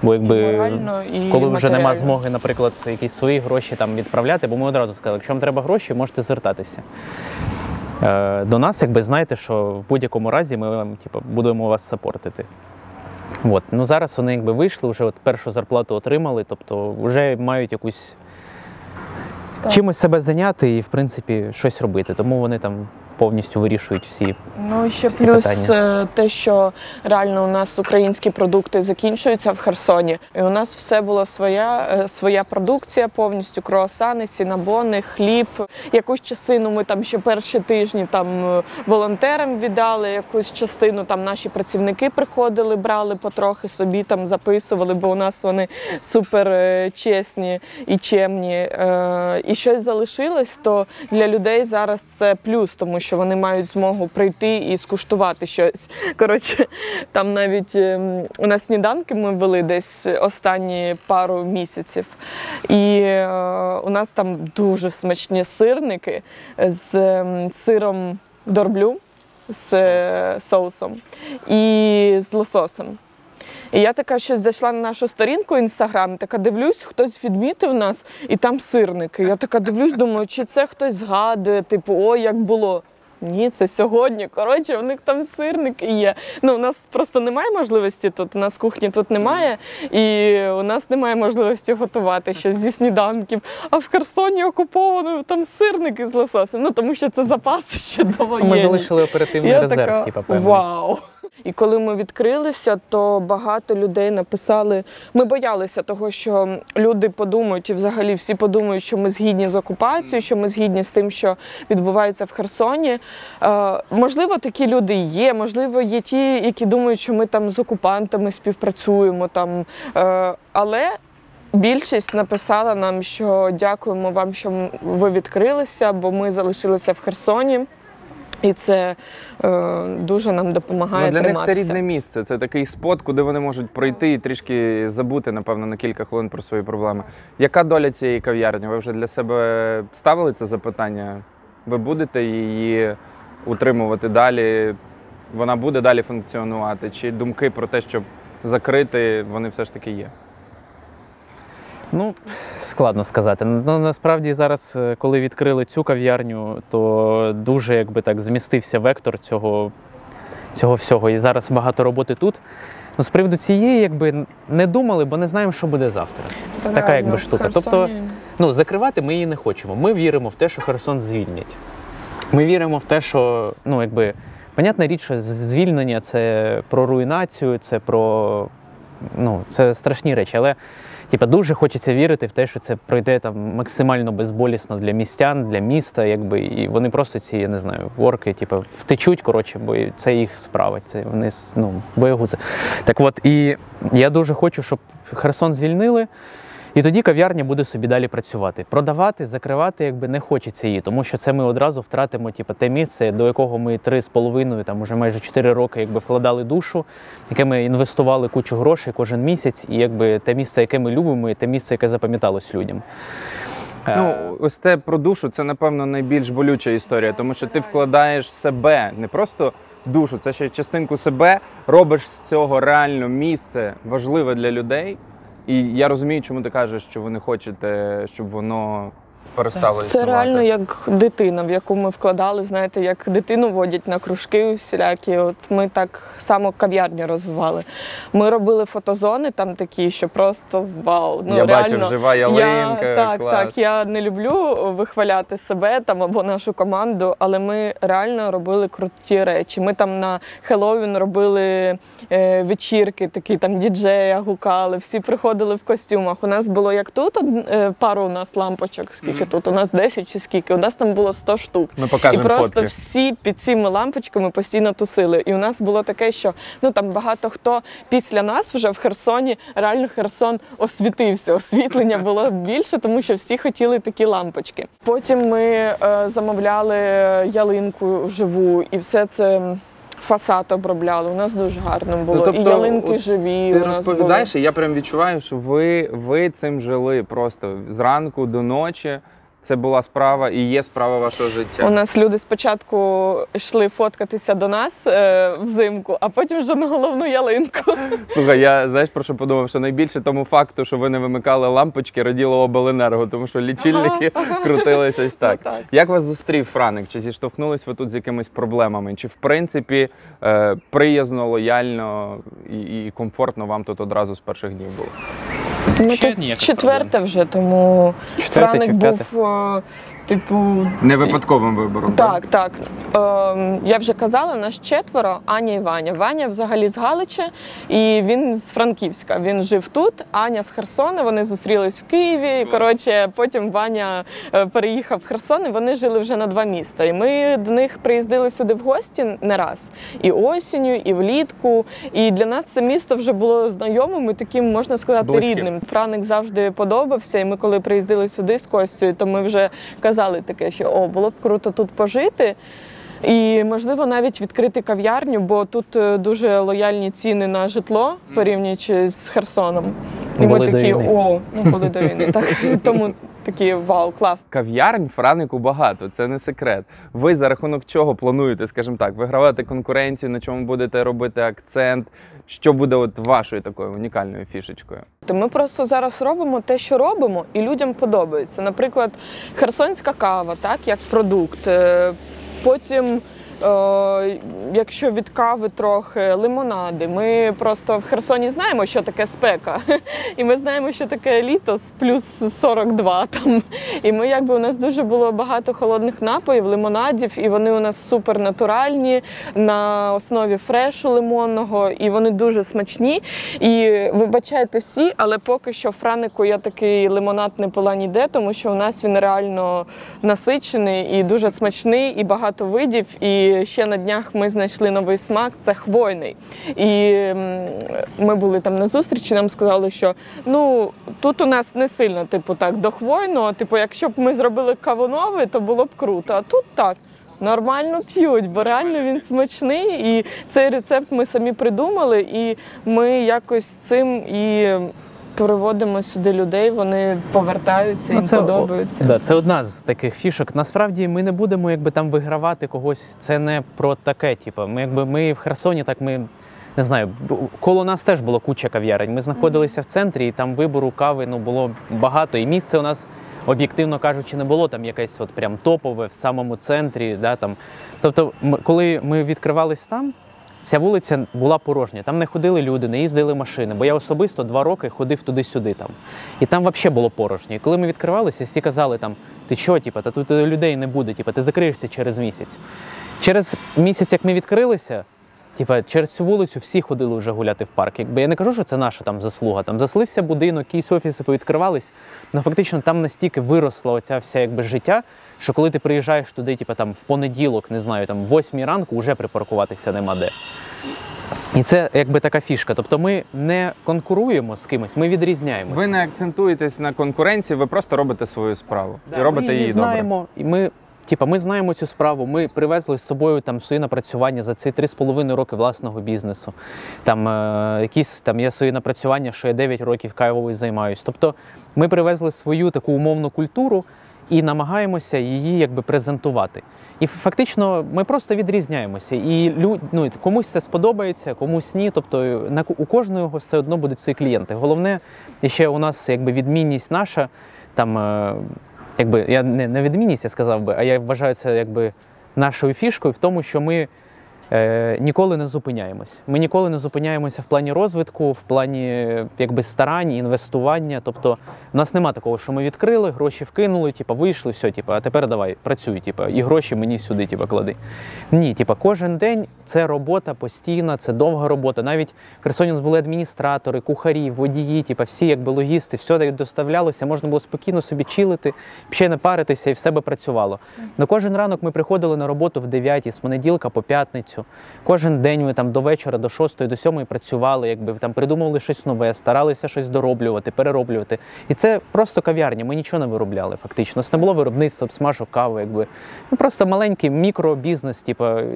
Бо морально, і коли вже матеріально. нема змоги, наприклад, якісь свої гроші там відправляти, бо ми одразу сказали, якщо вам треба гроші, можете звертатися. До нас, знаєте, що в будь-якому разі ми вам будемо вас сапортити. Ну, зараз вони вийшли, вже першу зарплату отримали, тобто вже мають якусь чимось себе зайняти і, в принципі, щось робити. Тому вони там повністю вирішують всі. Ну і ще всі плюс питання. те, що реально у нас українські продукти закінчуються в Херсоні. І у нас все було своя продукція, повністю круасани, сінабони, хліб. Якусь частину ми там ще перші тижні там волонтерам віддали, якусь частину там наші працівники приходили, брали потрохи собі, там записували, бо у нас вони супер чесні і чемні. І щось залишилось, то для людей зараз це плюс, тому що вони мають змогу прийти і скуштувати щось. Коротше, там навіть у нас сніданки ми вели десь останні пару місяців. І у нас там дуже смачні сирники з сиром дорблю, з соусом і з лососем. І я така щось зайшла на нашу сторінку Інстаграм, така дивлюсь, хтось відмітив нас, і там сирники. Я така дивлюсь, думаю, чи це хтось згадує, типу, ой, як було. Ні, це сьогодні. Коротше, у них там сирники є. Ну, у нас просто немає можливості тут, у нас кухні тут немає, і у нас немає можливості готувати щось зі сніданків. А в Херсоні окуповано там сирники з лососем, ну, тому що це запаси ще довоєнні. Ми залишили оперативний резерв, така, типу, певний. вау! І коли ми відкрилися, то багато людей написали, ми боялися того, що люди подумають, і взагалі всі подумають, що ми згідні з окупацією, що ми згідні з тим, що відбувається в Херсоні. Можливо, такі люди є, можливо, є ті, які думають, що ми там з окупантами співпрацюємо, там, але більшість написала нам, що дякуємо вам, що ви відкрилися, бо ми залишилися в Херсоні. І це дуже нам допомагає для триматися. них це рідне місце, це такий спот, куди вони можуть пройти і трішки забути, напевно, на кілька хвилин про свої проблеми. Яка доля цієї кав'ярні? Ви вже для себе ставили це запитання? Ви будете її утримувати далі? Вона буде далі функціонувати? Чи думки про те, щоб закрити, вони все ж таки є? Ну, складно сказати. Ну, насправді зараз, коли відкрили цю кав'ярню, то дуже якби так змістився вектор цього всього. І зараз багато роботи тут. Ну, з приводу цієї, якби не думали, бо не знаємо, що буде завтра. Реально, така якби штука. в Херсоні... Тобто, ну, закривати ми її не хочемо. Ми віримо в те, що Херсон звільнять. Ми віримо в те, що, ну, якби, понятна річ, що звільнення – це про руйнацію, це про, ну, це страшні речі, але типа дуже хочеться вірити в те, що це пройде там максимально безболісно для містян, для міста, якби, і вони просто ці, я не знаю, орки, типа, втечуть, коротше, бо це їх справа, це вони, ну, боягузи. Так от, і я дуже хочу, щоб Херсон звільнили, і тоді кав'ярня буде собі далі працювати. Продавати, закривати, якби, не хочеться її, тому що це ми одразу втратимо, типу, те місце, до якого ми 3,5, там уже майже 4 роки, якби, вкладали душу, яке ми інвестували кучу грошей кожен місяць, і якби те місце, яке ми любимо, і те місце, яке запам'яталось людям. Ну, ось те про душу, це, напевно, найбільш болюча історія, тому що ти вкладаєш себе, не просто душу, це ще частинку себе, робиш з цього реально місце важливе для людей. І я розумію, чому ти кажеш, що ви не хочете, щоб воно перестало існувати. Це реально як дитина, в яку ми вкладали, знаєте, як дитину водять на кружки всілякі. От ми так само кав'ярню розвивали. Ми робили фотозони там такі, що просто вау. Ну, я реально, бачив, жива ялинка, клас. Так, я не люблю вихваляти себе там або нашу команду, але ми реально робили круті речі. Ми там на Хеллоуін робили вечірки, такі там діджея гукали, всі приходили в костюмах. У нас було як тут, пару у нас лампочок, скільки тут, у нас 10 чи скільки, у нас там було 100 штук. Ми покажемо і просто фотки. всі під цими лампочками постійно тусили. І у нас було таке, що ну там багато хто після нас вже в Херсоні, реально Херсон освітився. Освітлення було більше, тому що всі хотіли такі лампочки. Потім ми замовляли ялинку живу і все це фасад обробляли. У нас дуже гарно було. Ну, тобто, і ялинки живі ти у нас розповідаєш, були. і я прям відчуваю, що ви цим жили просто зранку до ночі. Це була справа і є справа вашого життя. У нас люди спочатку йшли фоткатися до нас взимку, а потім вже на головну ялинку. Слухай, я, знаєш, про що подумав, що найбільше тому факту, що ви не вимикали лампочки, раділо обленерго, тому що лічильники крутилися ось так. Ну, так. Як вас зустрів Франик? Чи зіштовхнулись ви тут з якимись проблемами? Чи в принципі приязно, лояльно і комфортно вам тут одразу з перших днів було? Ми Ще тут ніяких четверте проблем. вже, тому Четверте Франик чи був типу, Не випадковим вибором. так, так. Я вже казала, нас 4, Аня і Ваня. Ваня взагалі з Галича, і він з Франківська. Він жив тут, Аня з Херсона, вони зустрілись в Києві. Коротше, потім Ваня переїхав в Херсон, і вони жили вже на 2 міста. І ми до них приїздили сюди в гості не раз. І осінню, і влітку. І для нас це місто вже було знайомим і таким, можна сказати, Близьким. рідним. Франик завжди подобався, і ми коли приїздили сюди з Костю, то ми вже казали таке, що було б круто тут пожити. І, можливо, навіть відкрити кав'ярню, бо тут дуже лояльні ціни на житло, порівнюючи з Херсоном. І Були ми до такі, війни. були до війни. Так, тому такі, вау, клас. Кав'ярень в Франику багато, це не секрет. Ви за рахунок чого плануєте, скажімо так, вигравати конкуренцію, на чому будете робити акцент? Що буде от вашою такою унікальною фішечкою? То ми просто зараз робимо те, що робимо, і людям подобається. Наприклад, херсонська кава, так, як продукт. Потім, якщо від кави трохи, лимонади. Ми просто в Херсоні знаємо, що таке спека. І ми знаємо, що таке літо з плюс 42 там. І ми, у нас дуже було багато холодних напоїв, лимонадів, і вони у нас супер натуральні, на основі фрешу лимонного, і вони дуже смачні. І вибачайте всі, але поки що в Франику я такий лимонад не пила ніде, тому що у нас він реально насичений і дуже смачний, і багато видів. І ще на днях ми знайшли новий смак – це хвойний. І ми були там на зустрічі, нам сказали, що тут у нас не сильно до хвойного, якщо б ми зробили кавуновий, то було б круто, а тут так. Нормально п'ють, бо реально він смачний, і цей рецепт ми самі придумали, і ми якось цим і приводимо сюди людей, вони повертаються, їм подобаються. Да, це одна з таких фішок. Насправді ми не будемо там вигравати когось, це не про таке. Ми в Херсоні, не знаю, коло нас теж було куча кав'ярень. Ми знаходилися в центрі, і там вибору кави було багато. І місце у нас, об'єктивно кажучи, не було там якесь прям топове в самому центрі. Да, там. Тобто, коли ми відкривались там, ця вулиця була порожня, там не ходили люди, не їздили машини, бо я особисто 2 роки ходив туди-сюди там. І там взагалі було порожньо. І коли ми відкривалися, всі казали ти що, та тут людей не буде, ти закриєшся через місяць. Через місяць, як ми відкрилися, через цю вулицю всі ходили вже гуляти в парк. Я не кажу, що це наша заслуга. Там заслився будинок, якісь офіси повідкривались, але фактично там настільки виросла оця вся життя, що коли ти приїжджаєш туди, в понеділок, не знаю, 8 ранку, вже припаркуватися нема де. І це така фішка. Тобто ми не конкуруємо з кимось, ми відрізняємося. Ви не акцентуєтесь на конкуренції, ви просто робите свою справу. І робите її знаємо, добре. І ми знаємо цю справу, ми привезли з собою свої напрацювання за ці 3,5 роки власного бізнесу. Якісь є свої напрацювання, що я 9 років кавою займаюсь. Тобто ми привезли свою таку умовну культуру і намагаємося її презентувати. І фактично ми просто відрізняємося. І комусь це сподобається, комусь ні. Тобто у кожного все одно будуть свої клієнти. Головне, ще у нас відмінність наша, я не відмінність, я сказав би, а я вважаю це нашою фішкою в тому, що ми ніколи не зупиняємось. Ми ніколи не зупиняємося в плані розвитку, в плані старань, інвестування. Тобто у нас нема такого, що ми відкрили, гроші вкинули, вийшли, все, а тепер давай, працюй, і гроші мені сюди клади. Ні, кожен день це робота постійна, це довга робота. Навіть в Херсоні у нас були адміністратори, кухарі, водії, всі логісти, все доставлялося, можна було спокійно собі чилити, ще не паритися, і все би працювало. Но кожен ранок ми приходили на роботу в 9, з понеділка по п'ятницю. Кожен день ми до вечора, до 6, до 7 працювали, придумували щось нове, старалися щось дороблювати, перероблювати. І це просто кав'ярня, ми нічого не виробляли фактично. У нас не було виробництва, смажок, кави, просто маленький мікробізнес,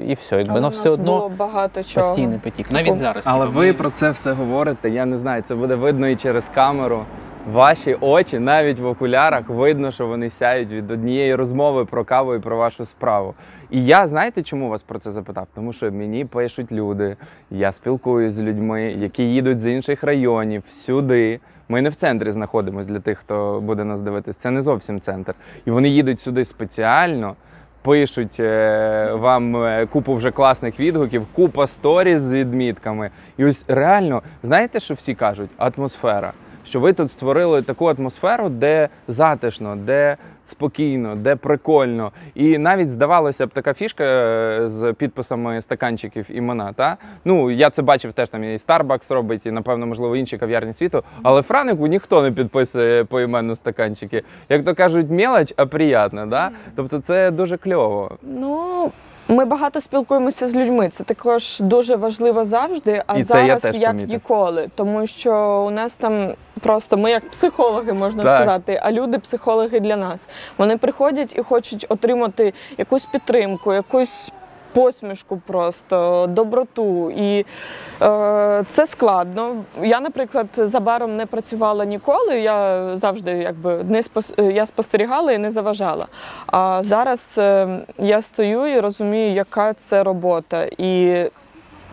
і все. Но все одно багато чого. Постійний потік. Навіть зараз. Але ви про це все говорите, я не знаю, це буде видно і через камеру. Ваші очі, навіть в окулярах, видно, що вони сяють від однієї розмови про каву і про вашу справу. І я, знаєте, чому вас про це запитав? Тому що мені пишуть люди, я спілкуюсь з людьми, які їдуть з інших районів сюди. Ми не в центрі знаходимося, для тих, хто буде нас дивитися, це не зовсім центр. І вони їдуть сюди спеціально, пишуть вам купу вже класних відгуків, купа сторіз з відмітками. І ось реально, знаєте, що всі кажуть? Атмосфера. Що ви тут створили таку атмосферу, де затишно, де спокійно, де прикольно. І навіть здавалося б така фішка з підписами стаканчиків імена. Та? Ну, я це бачив теж, там і Starbucks робить, і, напевно, можливо, інші кав'ярні світу. Але Франику ніхто не підписує поіменно стаканчики. Як то кажуть, мелоч, а приємно. Да? Тобто це дуже кльово. Ну, ми багато спілкуємося з людьми. Це також дуже важливо завжди, а І це я зараз теж як помітив. ніколи. Тому що у нас там просто ми як психологи, можна Так. сказати, а люди психологи для нас. Вони приходять і хочуть отримати якусь підтримку, якусь посмішку просто, доброту. І це складно. Я, наприклад, за баром не працювала ніколи, я завжди я спостерігала і не заважала. А зараз я стою і розумію, яка це робота. І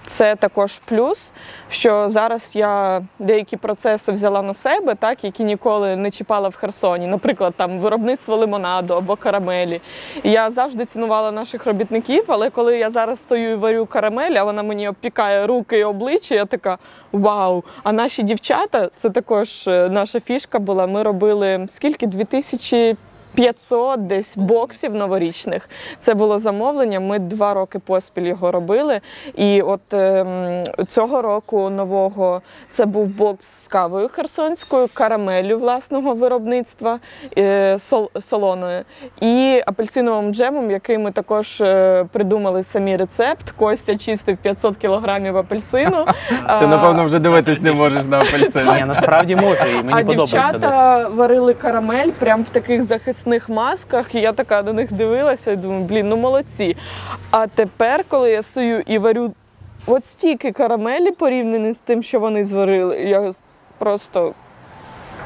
це також плюс, що зараз я деякі процеси взяла на себе, так, які ніколи не чіпала в Херсоні. Наприклад, там виробництво лимонаду або карамелі. І я завжди цінувала наших робітників, але коли я зараз стою і варю карамель, а вона мені обпікає руки і обличчя, я така вау! А наші дівчата, це також наша фішка була, ми робили скільки? 2500 десь боксів новорічних. Це було замовлення, ми 2 роки поспіль його робили. І от цього року нового це був бокс з кавою херсонською, карамеллю власного виробництва, солоною і апельсиновим джемом, який ми також придумали самі рецепт. Костя чистив 500 кілограмів апельсину. Ти, напевно, вже дивитись не можеш на апельсини. Ні, насправді можу, і мені А подобається дівчата варили карамель прямо в таких захисних масках, і я така на них дивилася і думаю, блін, ну молодці. А тепер, коли я стою і варю от стільки карамелі порівняно з тим, що вони зварили, я просто...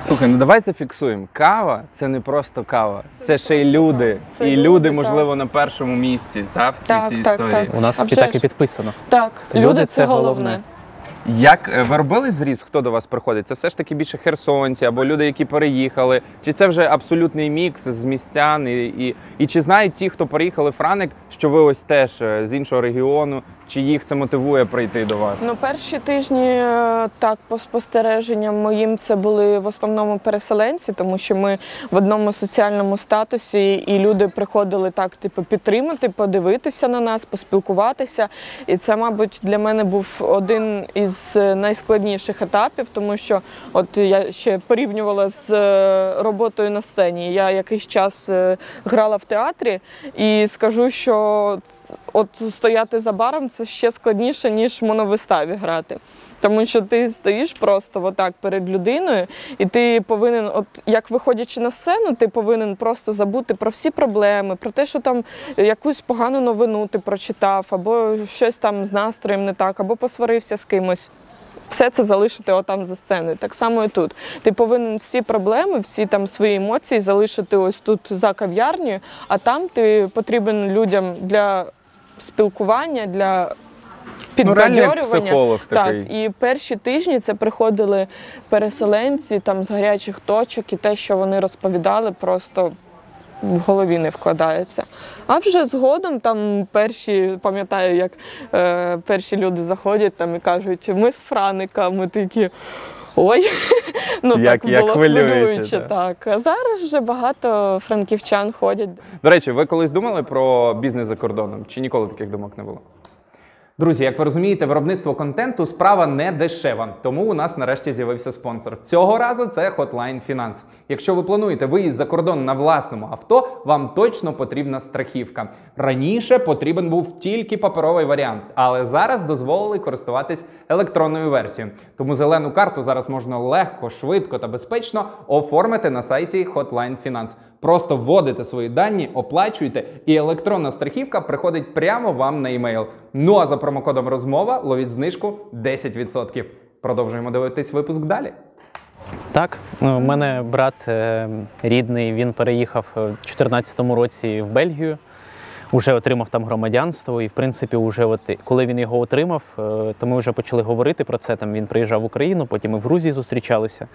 Слухай, ну давай зафіксуємо. Кава – це не просто кава, це ще й люди. Це І люди, люди, так. можливо, на першому місці в цій Так, всій так, історії. так. У нас А вже так ж. і підписано. Так, Люди люди – це це головне. головне. Як ви робили зріз, хто до вас приходить? Це все ж таки більше херсонці або люди, які переїхали? Чи це вже абсолютний мікс з містян? І чи знають ті, хто переїхали Франик, що ви ось теж з іншого регіону? Чи їх це мотивує прийти до вас? Ну, перші тижні, так, по спостереженням моїм, це були в основному переселенці, тому що ми в одному соціальному статусі, і люди приходили так, типу, підтримати, подивитися на нас, поспілкуватися. І це, мабуть, для мене був один із найскладніших етапів, тому що от я ще порівнювала з роботою на сцені. Я якийсь час грала в театрі і скажу, що от стояти за баром це ще складніше, ніж в моновиставі грати. Тому що ти стоїш просто отак перед людиною, і ти повинен, от як виходячи на сцену, ти повинен просто забути про всі проблеми, про те, що там якусь погану новину ти прочитав, або щось там з настроєм не так, або посварився з кимось. Все це залишити отам за сценою. Так само і тут. Ти повинен всі проблеми, всі там свої емоції залишити ось тут за кав'ярнею, а там ти потрібен людям для спілкування, для підбадьорювання. реальний психолог такий. Так, і перші тижні це приходили переселенці там з гарячих точок, і те, що вони розповідали, просто в голові не вкладається. А вже згодом там пам'ятаю, як перші люди заходять там і кажуть, ми з Франика, ми такі, ой, ну Як так було хвилююче, хвилююче, так. А зараз вже багато франківчан ходять. До речі, ви колись думали про бізнес за кордоном? Чи ніколи таких думок не було? Друзі, як ви розумієте, виробництво контенту – справа не дешева, тому у нас нарешті з'явився спонсор. Цього разу це Hotline Finance. Якщо ви плануєте виїзд за кордон на власному авто, вам точно потрібна страхівка. Раніше потрібен був тільки паперовий варіант, але зараз дозволили користуватись електронною версією. Тому зелену карту зараз можна легко, швидко та безпечно оформити на сайті Hotline Finance. Просто вводите свої дані, оплачуєте, і електронна страхівка приходить прямо вам на емейл. Ну а за промокодом «Розмова» ловіть знижку 10%. Продовжуємо дивитись випуск далі. Так, у мене брат рідний, він переїхав у 2014 році в Бельгію, вже отримав там громадянство, і в принципі, вже от, коли він його отримав, то ми вже почали говорити про це. Там він приїжджав в Україну, потім ми в Грузії зустрічалися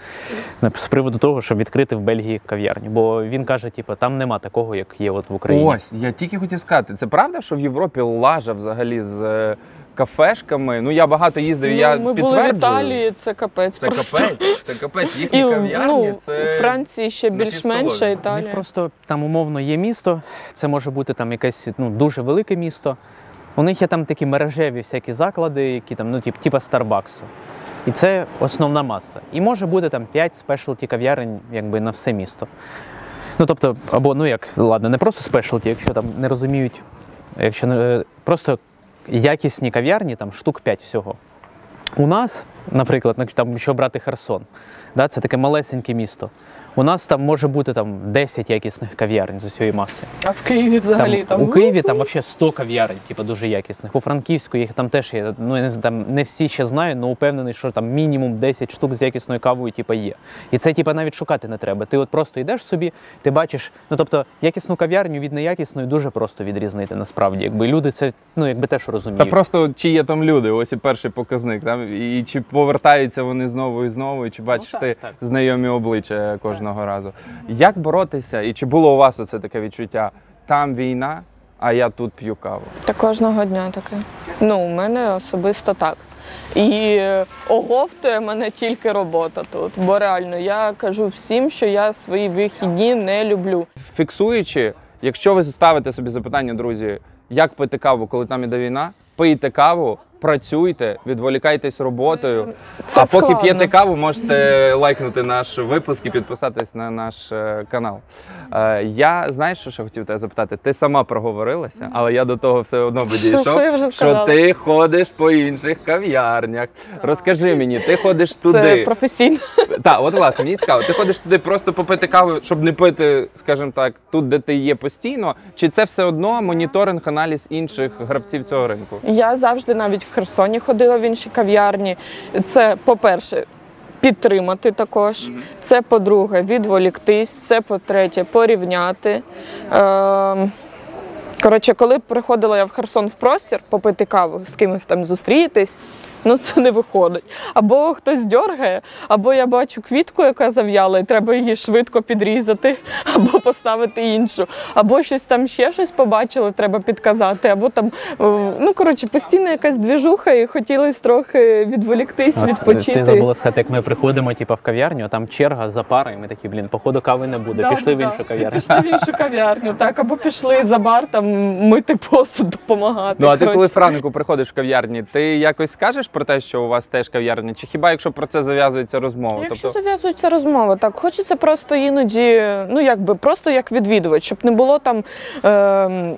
з приводу того, щоб відкрити в Бельгії кав'ярню. Бо він каже, типу, там нема такого, як є от в Україні. Ось, я тільки хотів сказати, це правда, що в Європі лажа взагалі з кафешками. Ну, я багато їздив, я ми підтверджую. були в Італії, це капець. Це просто. капець, це капець. Їхні І кав'ярні, це... у Франції ще на більш-менше, півстолові. Не Італія. просто там умовно є місто, це може бути там якесь дуже велике місто. У них є там такі мережеві всякі заклади, які там, типа Старбаксу. І це основна маса. І може бути там 5 спешалті кав'ярень якби на все місто. Ну тобто, або ладно, не просто спешалті, якщо там не розуміють, якщо не просто якісні кав'ярні, там штук 5 всього. У нас, наприклад, там, якщо брати Херсон, да, це таке малесеньке місто. У нас там може бути там 10 якісних кав'ярень з усієї маси. А в Києві взагалі там? У Києві там взагалі 100 кав'ярень, типу, дуже якісних. У Франківську їх там теж є. Ну, я не знаю, там не всі ще знаю, але упевнений, що там мінімум 10 штук з якісною кавою, типу, є. І це, типу, навіть шукати не треба. Ти от просто йдеш собі, ти бачиш, тобто, якісну кав'ярню від неякісної дуже просто відрізнити, насправді. Якби люди це, теж розуміють. Та просто, чи є там люди, ось і перший показник. Там, і чи повертаються вони знову і знову, і чи бачиш ти знайомі обличчя кожного разу. Як боротися, і чи було у вас оце таке відчуття? Там війна, а я тут п'ю каву. Та кожного дня таке. У мене особисто так. І оговтує мене тільки робота тут. Бо реально, я кажу всім, що я свої вихідні не люблю. Фіксуючи, якщо ви ставите собі запитання, друзі, як пити каву, коли там іде війна, пийте каву, працюйте, відволікайтесь роботою. Це а поки складно. п'єте каву, можете лайкнути наш випуск і підписатись на наш канал. Я, знаєш, що хотів тебе запитати? Ти сама проговорилася, але я до того все одно би дійшов, Що я вже сказала? що ти ходиш по інших кав'ярнях. Розкажи мені, ти ходиш туди. Це професійно. Так, от власне, мені цікаво, ти ходиш туди просто попити каву, щоб не пити, скажімо так, тут, де ти є постійно, чи це все одно моніторинг, аналіз інших гравців цього ринку? Я завжди навіть в Херсоні ходила в інші кав'ярні. Це, по-перше, підтримати також. Це, по-друге, відволіктись. Це, по-третє, порівняти. Коротше, коли приходила я в Херсон в простір попити каву, з кимось там зустрітись, це не виходить. Або хтось дьоргає, або я бачу квітку, яка зав'яла, і треба її швидко підрізати, або поставити іншу. Або ще щось побачили, треба підказати, або там, постійно якась двіжуха, і хотілося трохи відволіктись, відпочити. Ти забула сказати, як ми приходимо в кав'ярню, а там черга за парою, і ми такі, походу кави не буде, пішли в іншу кав'ярню. Пішли в іншу кав'ярню, так, або пішли за бар, там, мити посуд, допомагати. А ти коли Франку приходиш в кав'ярні, ти якось скажеш про те, що у вас теж кав'ярня, чи хіба якщо про це зав'язується розмова? Якщо зав'язується розмова, так, хочеться просто іноді, просто як відвідувач, щоб не було там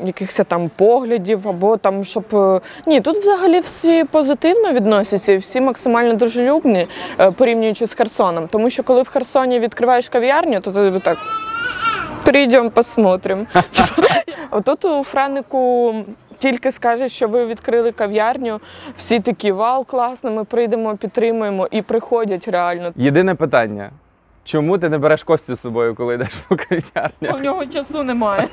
якихось там поглядів, або там, щоб... Ні, тут взагалі всі позитивно відносяться, всі максимально дружелюбні, порівнюючи з Херсоном. Тому що коли в Херсоні відкриваєш кав'ярню, то ти так, прийдемо, посмотрим. Отут у Франику тільки скажеш, що ви відкрили кав'ярню, всі такі, вау, класно, ми прийдемо, підтримуємо, і приходять реально. Єдине питання. Чому ти не береш Костю з собою, коли йдеш по кав'ярнях? У нього часу немає.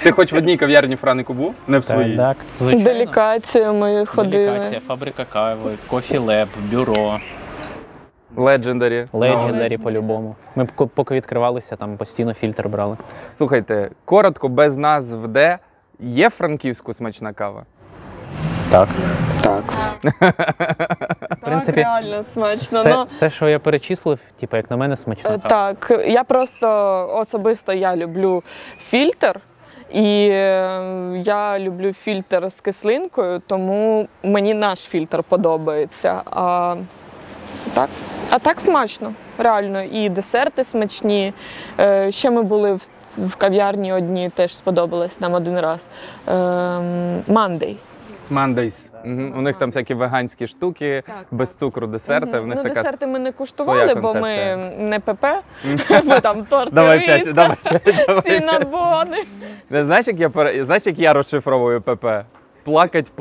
Ти хоч в одній кав'ярні Франику був? Не в своїй? Так, звичайно. Делікація ми ходили. Делікація, фабрика кави, кофі-леб, бюро. Legendary. Legendary по-любому. Ми поки відкривалися, там постійно фільтр брали. Слухайте, коротко, без назв де, є в Франківську смачна кава? Так. Так. В принципі, реально смачно. Все, що я перечислив, як на мене, смачна кава. Так, я просто особисто люблю фільтр. І я люблю фільтр з кислинкою, тому мені наш фільтр подобається. А так смачно, реально. І десерти смачні. Ще ми були в кав'ярні одній, теж сподобалось нам один раз. Monday. Mondays. У них там всякі веганські штуки, без цукру десерти. В них така десерти ми не куштували, бо ми не ПП. Ми там торти, давай п'ять. сінабони. Знаєш, як я розшифровую ПП? Плакать.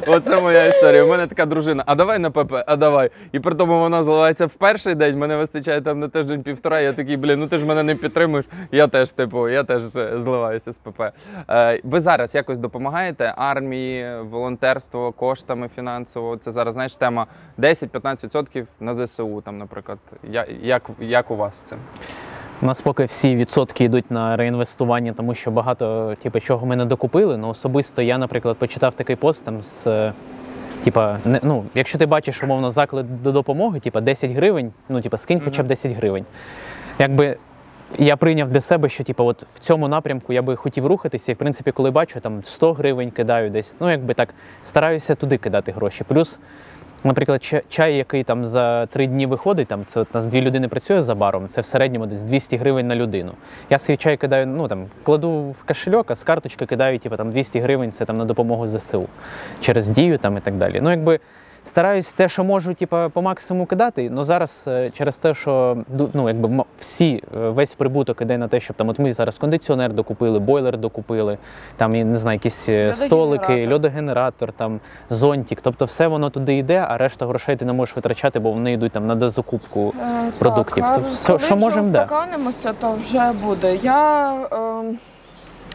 Оце моя історія. У мене така дружина. А давай на ПП, а давай. І при тому вона зливається в перший день, мене вистачає там на тиждень-півтора. Я такий, ти ж мене не підтримуєш. Я теж зливаюся з ПП. Ви зараз якось допомагаєте армії, волонтерство, коштами фінансово? Це зараз, знаєш, тема 10-15% на ЗСУ, там, наприклад. Як у вас з цим? У нас поки всі відсотки йдуть на реінвестування, тому що багато чого ми не докупили. Ну, особисто я, наприклад, почитав такий пост там з якщо ти бачиш, умовно, заклик до допомоги, 10 гривень, скинь хоча б 10 гривень. Якби я прийняв для себе, що от в цьому напрямку я би хотів рухатися, і в принципі, коли бачу, там 100 гривень кидаю десь, стараюся туди кидати гроші. Плюс, наприклад, чай, який там за 3 дні виходить, це от нас 2 людини працює за баром, це в середньому десь 200 гривень на людину. Я свій чай кидаю, кладу в кошельок, а з карточки кидаю, 200 гривень, це на допомогу ЗСУ. Через Дію і так далі. Стараюсь те, що можу, по максимуму кидати, але зараз через те, що весь прибуток іде на те, щоб от ми зараз кондиціонер докупили, бойлер докупили, якісь столики, льодогенератор, зонтик, тобто все воно туди йде, а решта грошей ти не можеш витрачати, бо вони йдуть на дозакупку продуктів. Так, все, що можемо, да. Коли устаканимося, то вже буде. Я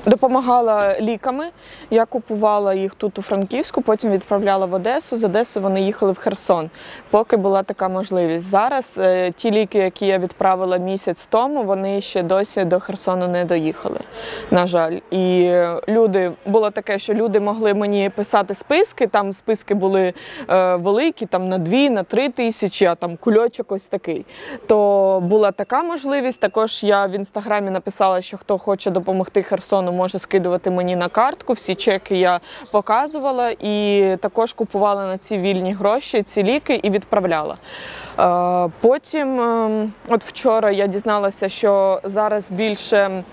допомагала ліками, я купувала їх тут у Франківську, потім відправляла в Одесу, з Одеси вони їхали в Херсон, поки була така можливість. Зараз ті ліки, які я відправила місяць тому, вони ще досі до Херсону не доїхали, на жаль. І було таке, що люди могли мені писати списки, там списки були великі, на 2, на 3 тисячі, а там кульочок ось такий. То була така можливість, також я в Інстаграмі написала, що хто хоче допомогти Херсону, може скидувати мені на картку, всі чеки я показувала і також купувала на ці вільні гроші ці ліки і відправляла. Потім, от вчора я дізналася, що зараз більше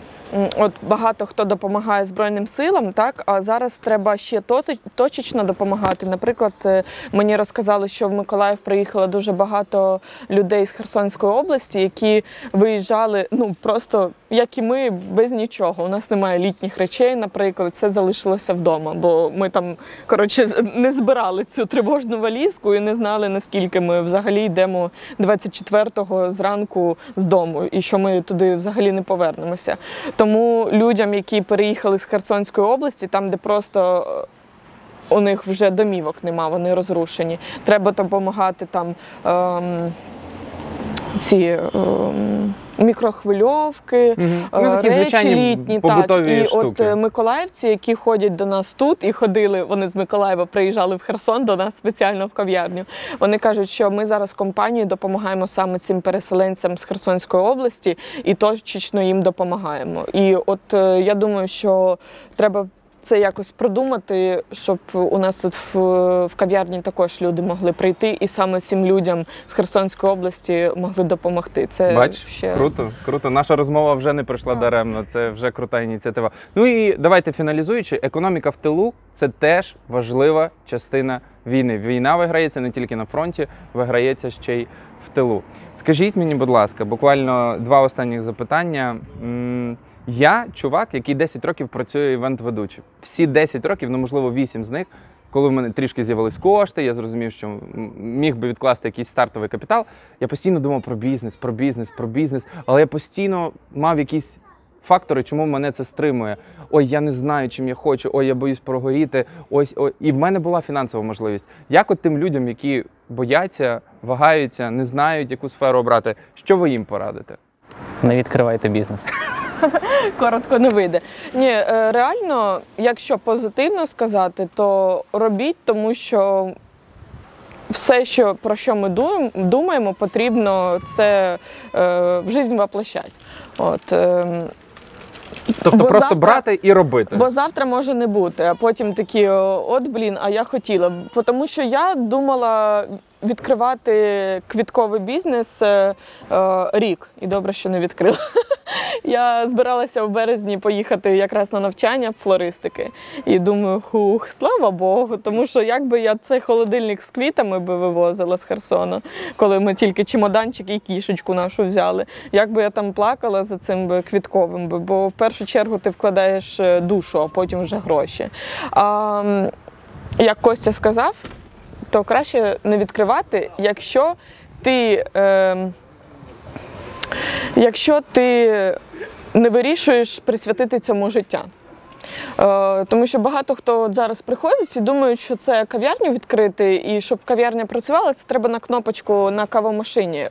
багато хто допомагає Збройним силам, так, а зараз треба ще точечно допомагати. Наприклад, мені розказали, що в Миколаїв приїхало дуже багато людей з Херсонської області, які виїжджали, просто, як і ми, без нічого. У нас немає літніх речей, наприклад, це залишилося вдома, бо ми там, не збирали цю тривожну валізку і не знали, наскільки ми взагалі йдемо 24-го зранку з дому і що ми туди взагалі не повернемося. Тому людям, які переїхали з Херсонської області, там, де просто у них вже домівок нема, вони розрушені, треба допомагати мікрохвильовки, речі літні. І штуки. От миколаївці, які ходять до нас тут і ходили, вони з Миколаєва приїжджали в Херсон до нас спеціально в кав'ярню, вони кажуть, що ми зараз компанією допомагаємо саме цим переселенцям з Херсонської області і точечно їм допомагаємо. І от я думаю, що треба це якось продумати, щоб у нас тут в кав'ярні також люди могли прийти і саме цим людям з Херсонської області могли допомогти. Це Бач, круто. Наша розмова вже не пройшла даремно, це вже крута ініціатива. Ну і давайте фіналізуючи, економіка в тилу – це теж важлива частина війни. Війна виграється не тільки на фронті, виграється ще й в тилу. Скажіть мені, будь ласка, буквально 2 останніх запитання. Я чувак, який 10 років працює івент-ведучим. Всі 10 років, можливо 8 з них, коли в мене трішки з'явились кошти, я зрозумів, що міг би відкласти якийсь стартовий капітал, я постійно думав про бізнес, але я постійно мав якісь фактори, чому мене це стримує. Ой, я не знаю, чим я хочу, ой, я боюсь прогоріти, ой. І в мене була фінансова можливість. Як от тим людям, які бояться, вагаються, не знають, яку сферу обрати, що ви їм порадите? Не відкривайте бізнес. Коротко не вийде. Ні, реально, якщо позитивно сказати, то робіть, тому що все, про що ми думаємо, потрібно це в життя воплощати. Тобто просто брати і робити. Бо завтра може не бути, а потім такі, а я хотіла. Тому що я думала відкривати квітковий бізнес рік. І добре, що не відкрила. Я збиралася в березні поїхати якраз на навчання флористики. І думаю, слава Богу, тому що якби я цей холодильник з квітами би вивозила з Херсону, коли ми тільки чемоданчик і кішечку нашу взяли. Якби я там плакала за цим квітковим, бо в першу чергу ти вкладаєш душу, а потім вже гроші. Як Костя сказав, то краще не відкривати, якщо ти не вирішуєш присвятити цьому життя. Тому що багато хто от зараз приходить і думають, що це кав'ярню відкрити, і щоб кав'ярня працювала, це треба на кнопочку на кавомашині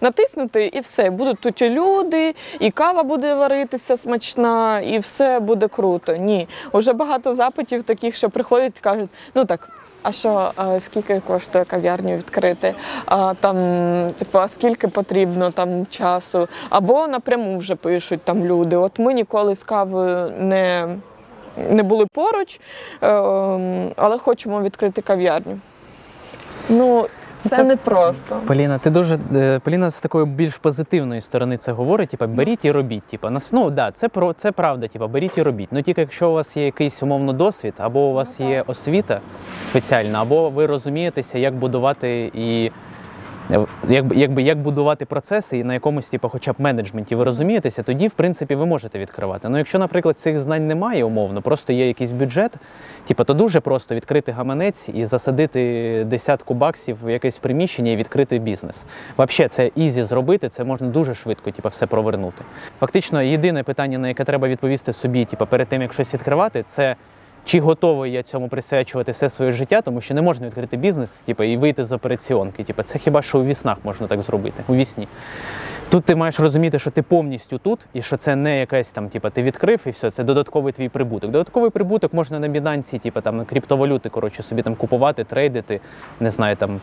натиснути і все. Будуть тут і люди, і кава буде варитися смачна, і все буде круто. Ні, уже багато запитів таких, що приходять і кажуть, ну так, а що, скільки коштує кав'ярню відкрити, а скільки потрібно там часу, або напряму вже пишуть там люди. От ми ніколи з кавою не були поруч, але хочемо відкрити кав'ярню. Ну, це непросто. Поліна з такої більш позитивної сторони це говорить, типа, беріть і робіть. Типа, ну, да, це правда, типа, беріть і робіть. Ну, тільки якщо у вас є якийсь умовно досвід, або у вас є освіта спеціальна, або ви розумієтеся, як будувати і як будувати процеси і на якомусь типу, хоча б менеджменті ви розумієтеся, тоді, в принципі, ви можете відкривати. Ну, якщо, наприклад, цих знань немає умовно, просто є якийсь бюджет, типу, то дуже просто відкрити гаманець і засадити $10 в якесь приміщення і відкрити бізнес. Взагалі, це ізі зробити, це можна дуже швидко типу, все провернути. Фактично, єдине питання, на яке треба відповісти собі типу, перед тим, як щось відкривати, це чи готовий я цьому присвячувати все своє життя, тому що не можна відкрити бізнес типу, і вийти з операціонки. Типу, це хіба що у віснах можна так зробити, у вісні. Тут ти маєш розуміти, що ти повністю тут, і що це не якась там, типу, ти відкрив і все, це додатковий твій прибуток. Додатковий прибуток можна на Binance, типу, там, криптовалюти, коротше, собі там купувати, трейдити, не знаю, там,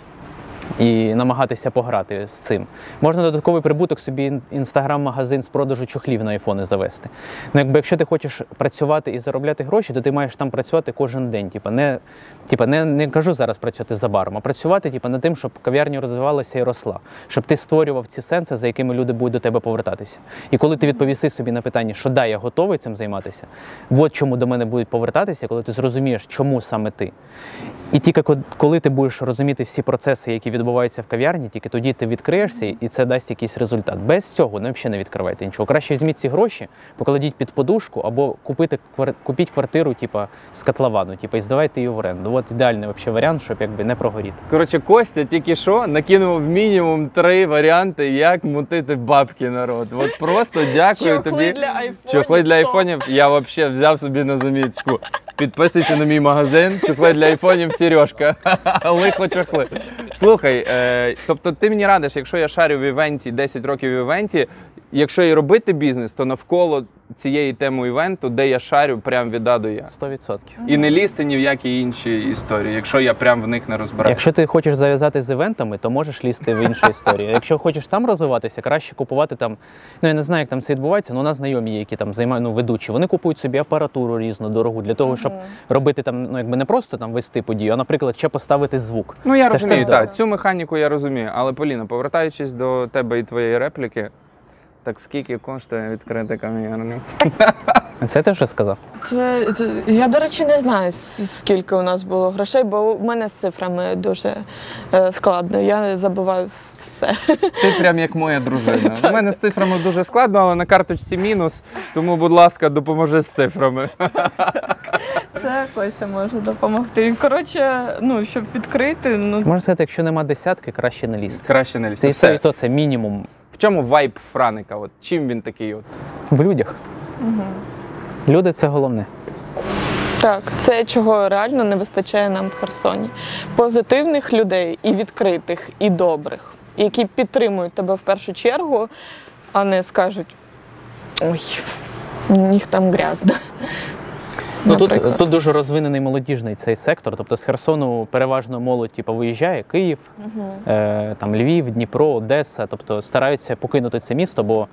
і намагатися пограти з цим. Можна додатковий прибуток собі інстаграм-магазин з продажу чохлів на айфони завести. Ну, якщо ти хочеш працювати і заробляти гроші, то ти маєш там працювати кожен день. Не кажу зараз працювати за баром, а працювати над тим, щоб кав'ярня розвивалася і росла. Щоб ти створював ці сенси, за якими люди будуть до тебе повертатися. І коли ти відповіси собі на питання, що да, я готовий цим займатися, от чому до мене будуть повертатися, коли ти зрозумієш, чому саме ти. І тільки коли ти будеш розуміти всі процеси, які відбуваються в кав'ярні, тільки тоді ти відкриєшся і це дасть якийсь результат. Без цього взагалі не відкривайте нічого. Краще візьміть ці гроші, покладіть під подушку або купіть квартиру з котловану і здавайте її в оренду. От ідеальний варіант, щоб не прогоріти. Коротше, Костя тільки що накинув мінімум 3 варіанти, як мутити бабки, народ. От просто дякую тобі. Чохли для айфонів. Я взагалі взяв собі на замітку. Підписуйся на мій магазин, чохли для айфонів, Сережка. Лихо чохли. Слухай, тобто ти мені радиш, якщо я шарю в івенті, 10 років в івенті, якщо і робити бізнес, то навколо цієї теми івенту, де я шарю, прям від А до Я. 100%. І не лізти ні в які інші історії, якщо я прям в них не розбираюся. Якщо ти хочеш зав'язати з івентами, то можеш лізти в інші історії. Якщо хочеш там розвиватися, краще купувати там, ну я не знаю, як там це відбувається, але у нас знайомі є, які там займають, ведучі. Вони купують собі апаратуру різну, дорогу, для того, щоб робити там, не просто там вести подію, а, наприклад, ще поставити звук. Ну я розумію, так, цю механіку я розумію. Але, Поліна, повертаючись до тебе і твоєї репліки, так скільки коштує відкрити кав'ярню? Це ти вже сказав? Я, до речі, не знаю, скільки у нас було грошей, бо в мене з цифрами дуже складно. Я забуваю все. Ти прям як моя дружина. У мене з цифрами дуже складно, але на карточці мінус, тому, будь ласка, допоможи з цифрами. Це Костя може допомогти. Коротше, щоб відкрити... Можна сказати, якщо нема десятки, краще не лізти. Краще не лізти. Це і то, це мінімум. В чому вайб Франика? От чим він такий? От? В людях. Люди – це головне. Так, це чого реально не вистачає нам в Херсоні. Позитивних людей і відкритих, і добрих, які підтримують тебе в першу чергу, а не скажуть «Ой, у них там грязно». Тут дуже розвинений молодіжний цей сектор, тобто з Херсону переважно молодь виїжджає, Київ, там Львів, Дніпро, Одеса, тобто стараються покинути це місто, бо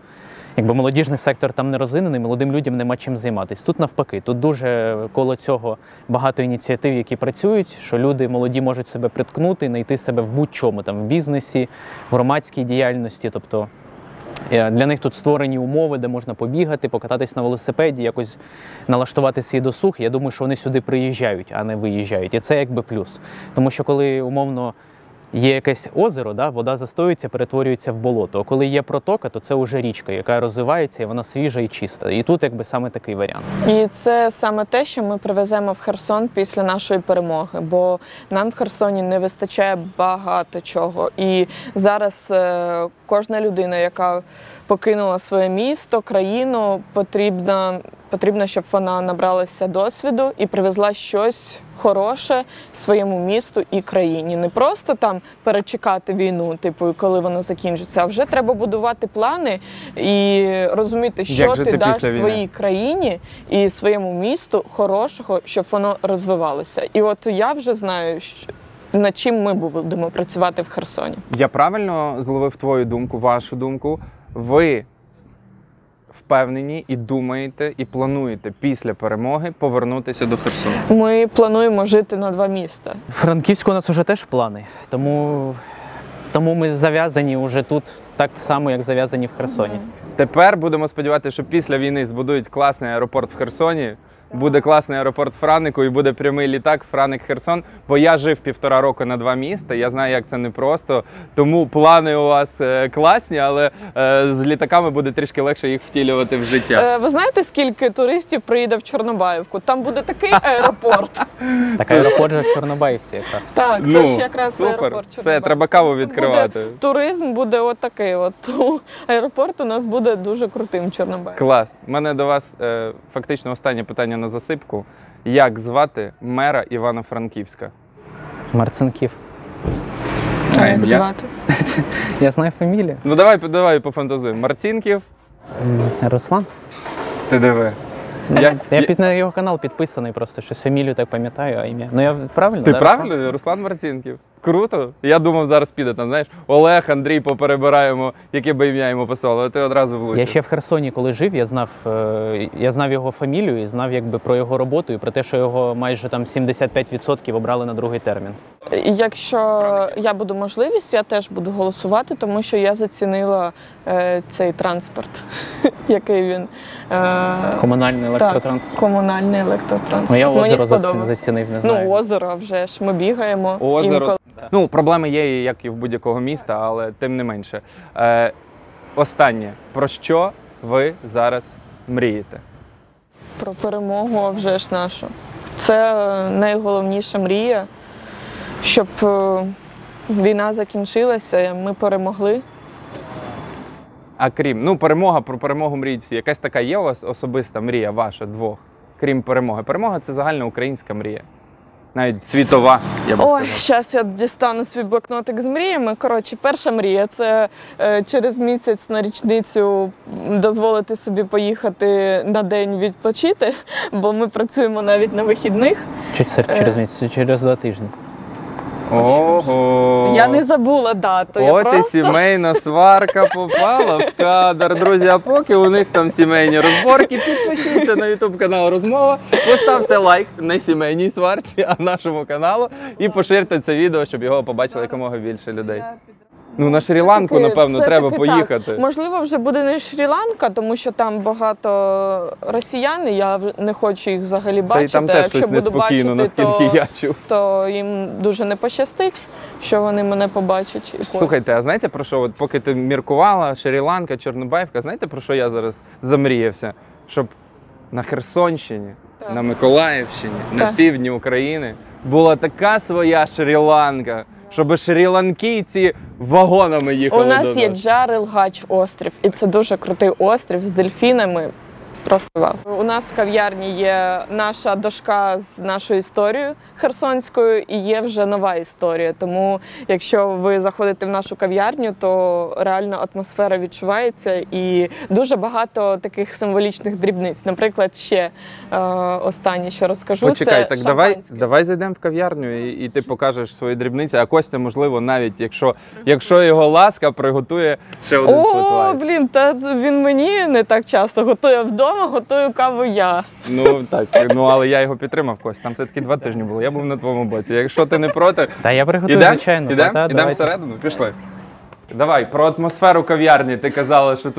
молодіжний сектор там не розвинений, молодим людям нема чим займатися. Тут навпаки, тут дуже коло цього багато ініціатив, які працюють, що люди молоді можуть себе приткнути, знайти себе в будь-чому, там, в бізнесі, в громадській діяльності, тобто для них тут створені умови, де можна побігати, покататись на велосипеді, якось налаштувати свій досуг. Я думаю, що вони сюди приїжджають, а не виїжджають. І це плюс. Тому що коли, умовно, є якесь озеро, вода застоюється, перетворюється в болото. А коли є протока, то це вже річка, яка розвивається, і вона свіжа і чиста. І тут саме такий варіант. І це саме те, що ми привеземо в Херсон після нашої перемоги, бо нам в Херсоні не вистачає багато чого. І зараз кожна людина, яка покинула своє місто, країну, потрібна потрібно, щоб вона набралася досвіду і привезла щось хороше своєму місту і країні. Не просто там перечекати війну, типу, коли вона закінчиться, а вже треба будувати плани і розуміти, що ти даш своїй країні і своєму місту хорошого, щоб воно розвивалося. І от я вже знаю, над чим ми будемо працювати в Херсоні. Я правильно зловив твою думку, вашу думку? Ви впевнені і думаєте, і плануєте після перемоги повернутися до Херсону? Ми плануємо жити на 2 міста. В Франківську у нас вже теж плани, тому ми зав'язані вже тут так само, як зав'язані в Херсоні. Тепер будемо сподіватися, що після війни збудують класний аеропорт в Херсоні, буде класний аеропорт Франику і буде прямий літак Франик-Херсон, бо я жив 1,5 року на 2 міста, я знаю, як це непросто, тому плани у вас класні, але з літаками буде трішки легше їх втілювати в життя. Ви знаєте, скільки туристів приїде в Чорнобаївку? Там буде такий аеропорт. Так аеропорт же в Чорнобаївці якраз. Так, це ж якраз супер. аеропорт Чорнобаївський. Все, треба каву відкривати. Туризм буде отакий. Аеропорт у нас буде дуже крутим в Чорнобаївці. Клас. У мене до вас фактично останнє питання на засипку. Як звати мера Івано-Франківська? Марцинків. А як звати? Я знаю фамілію. Ну давай пофантазуємо. Марцінків? Руслан? Ти диви. Я на його канал підписаний, просто щось фамілію так пам'ятаю, а ім'я. Ну я правильно? Ти да, правильно? Руслан Марцінків. Круто. Я думав, зараз піде там, знаєш, Олег, Андрій, поперебираємо, яке би ім'я йому писало, а ти одразу влучив. Я ще в Херсоні, коли жив, я знав його фамілію і знав якби про його роботу і про те, що його майже там 75% обрали на другий термін. Якщо я буду можливість, я теж буду голосувати, тому що я зацінила цей транспорт, який він... Комунальний електротранспорт. Так, комунальний електротранспорт. Ну, я озеро сподобалось. зацінив, не знаю. Ну, озеро вже ж, ми бігаємо. Озеро. Інколи. Ну, проблеми є, як і в будь-якого міста, але тим не менше. Останнє. Про що ви зараз мрієте? Про перемогу, а вже ж нашу. Це найголовніша мрія, щоб війна закінчилася, ми перемогли. А крім, про перемогу мріють всі. Якась така є у вас особиста мрія ваша двох, крім перемоги? Перемога – це загальноукраїнська мрія. Навіть світова, я би сказав. Зараз я дістану свій блокнотик з мріями. Коротше, перша мрія – це через місяць на річницю дозволити собі поїхати на день відпочити, бо ми працюємо навіть на вихідних. Через місяць, через 2 тижні. Ого! Я не забула дату. От і сімейна сварка попала в кадр. Друзі, а поки у них там сімейні розборки, підпишіться на YouTube канал «Розмова», поставте лайк не сімейній сварці, а нашому каналу і поширте це відео, щоб його побачили якомога більше людей. Ну, на Шрі-Ланку, напевно, треба поїхати. Так. Можливо, вже буде не Шрі-Ланка, тому що там багато росіян, і я не хочу їх взагалі бачити. Та й там теж щось неспокійно, наскільки я чув. То їм дуже не пощастить, що вони мене побачать. Слухайте, а знаєте про що, от поки ти міркувала, Шрі-Ланка, Чорнобаївка, знаєте про що я зараз замріявся? Щоб на Херсонщині, на Миколаївщині, на півдні України була така своя Шрі-Ланка, щоб шрі-ланкійці вагонами їхали. У нас є Джарел-Гач острів, і це дуже крутий острів з дельфінами. Просто вау. У нас в кав'ярні є наша дошка з нашою історією херсонською і є вже нова історія. Тому якщо ви заходите в нашу кав'ярню, то реально атмосфера відчувається і дуже багато таких символічних дрібниць. Наприклад, ще останнє, що розкажу, Почекай, це так давай зайдемо в кав'ярню і ти покажеш свої дрібниці, а Костя, можливо, навіть, якщо його ласка, приготує ще один флет-вайт. Блін, та він мені не так часто готує вдома. Готую каву я. Ну так, але я його підтримав, Кость. Там все-таки 2 тижні було. Я був на твоєму боці. Якщо ти не проти, та я приготую, звичайно. Ідемо всередину, пішли. Давай, про атмосферу кав'ярні. Ти казала, що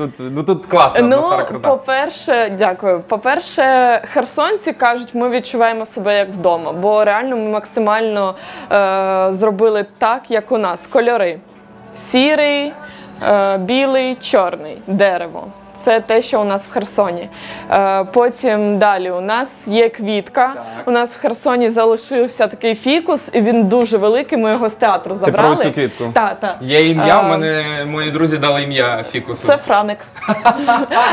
тут класна атмосфера крута. По-перше, дякую. По-перше, херсонці кажуть, ми відчуваємо себе як вдома, бо реально ми максимально зробили так, як у нас. Кольори. Сірий, білий, чорний, дерево. це те, що у нас в Херсоні. Потім далі у нас є квітка. У нас в Херсоні залишився такий фікус, і він дуже великий, ми його з театру забрали. Ти про цю квітку? Так. Є ім'я, у мене мої друзі дали ім'я фікусу. Це Франик.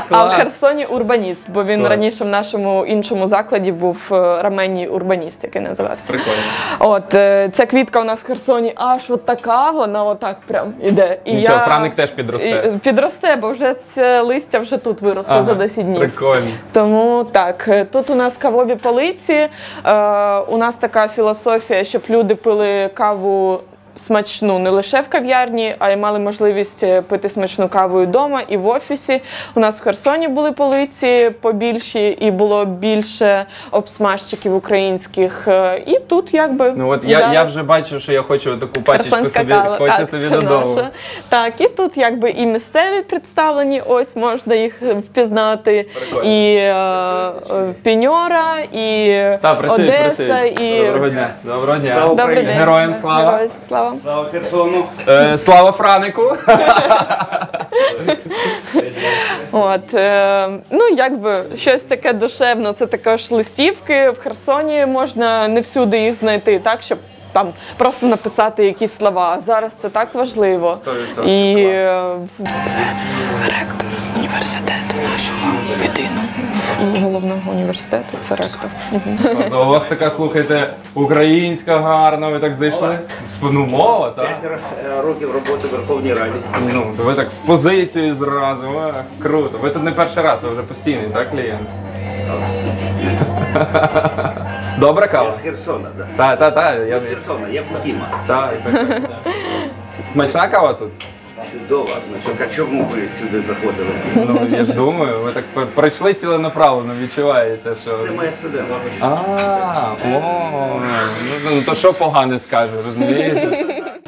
А в Херсоні урбаніст, бо він раніше в нашому іншому закладі був раменній урбаніст, який називався. Прикольно. От, ця квітка у нас в Херсоні аж от така, вона отак прям іде. І Нічого, Франик теж підросте. Підросте, бо вже це листя вже тут виросло за 10 днів. Прикольно. Тому так, тут у нас кавові полиці, у нас така філософія, щоб люди пили каву смачну не лише в кав'ярні, а й мали можливість пити смачну каву і вдома, і в офісі. У нас в Херсоні були полиці побільші, і було більше обсмажчиків українських. І тут якби Ну от зараз... я вже бачу, що я хочу таку пачечку Херсонська собі, кава, хочу так, собі це додому. наша. Так, і тут якби і місцеві представлені, ось можна їх впізнати, Прикольно. і Піньора, і Одеса, і... Доброго дня. Доброго дня. Слава Добрий Україні. день. Героям слава. Героям слава. Слава Херсону! Слава Франику. От, ну, якби щось таке душевне, це також листівки. В Херсоні можна не всюди їх знайти, так, щоб там просто написати якісь слова. Зараз це так важливо. 100%. І це ректор університету нашого єдиного. Головного університету, це ректор. У вас така, слухайте, українська гарна, ви так зайшли. Ну, мова, так? 5 років роботи в Верховній Раді. Ну, ви так з позицією зразу, круто. Ви тут не перший раз, ви вже постійний, так, клієнт? Добра кава? Я з Херсона, так. Так, Я з Херсона, я Путіма. Так. Смачна кава тут? Чудово. А чому ви сюди заходили? Ну, я ж думаю, ви так пройшли ціленаправленно, відчувається, що... Це моя студентка. Ну то що погане скажу, розумієте?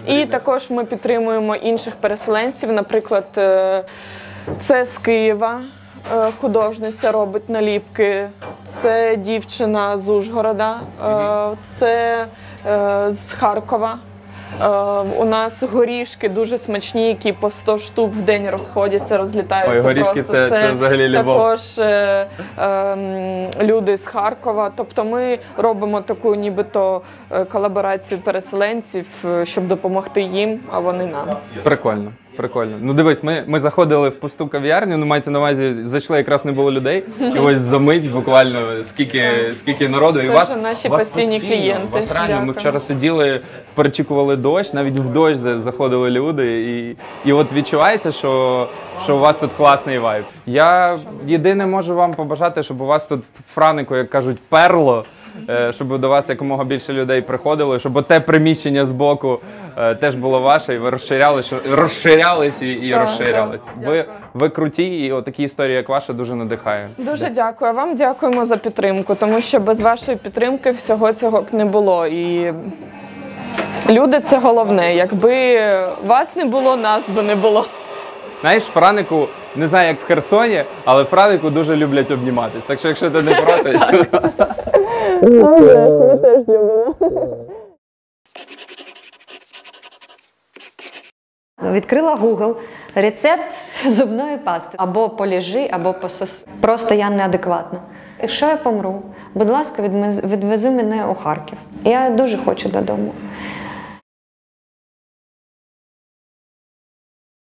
І також ми підтримуємо інших переселенців. Наприклад, це з Києва художниця робить наліпки, це дівчина з Ужгорода, це з Харкова. У нас горішки дуже смачні, які по 100 штук в день розходяться, розлітаються. Ой, горішки просто. це взагалі любов. Також люди з Харкова. Тобто ми робимо таку нібито колаборацію переселенців, щоб допомогти їм, а вони нам. Прикольно. Прикольно. Ну дивись, ми заходили в пусту кав'ярню, ну мається на увазі, зайшли, якраз не було людей. І ось за мить буквально скільки народу. Це і вас, вже наші вас постійні клієнти. Вас реально, ми Дякую. вчора сиділи, перечікували дощ, навіть в дощ заходили люди. І от відчувається, що у вас тут класний вайб. Я єдине можу вам побажати, щоб у вас тут в Франику, як кажуть, перло. Щоб до вас якомога більше людей приходило, щоб те приміщення збоку теж було ваше, і ви розширялись і Так, розширялись. так. Ви круті, і отакі історії, як ваша, дуже надихає. Дуже дякую. Вам дякуємо за підтримку, тому що без вашої підтримки всього цього б не було. І люди – це головне. Якби вас не було, нас би не було. Знаєш, в Франику, не знаю, як в Херсоні, але в Франику дуже люблять обніматись. Так що, якщо ти не проти... Ми теж любимо. Відкрила Google, рецепт зубної пасти. Або поліжи, або пососи. Просто я неадекватна. Якщо я помру, будь ласка, відвези мене у Харків. Я дуже хочу додому.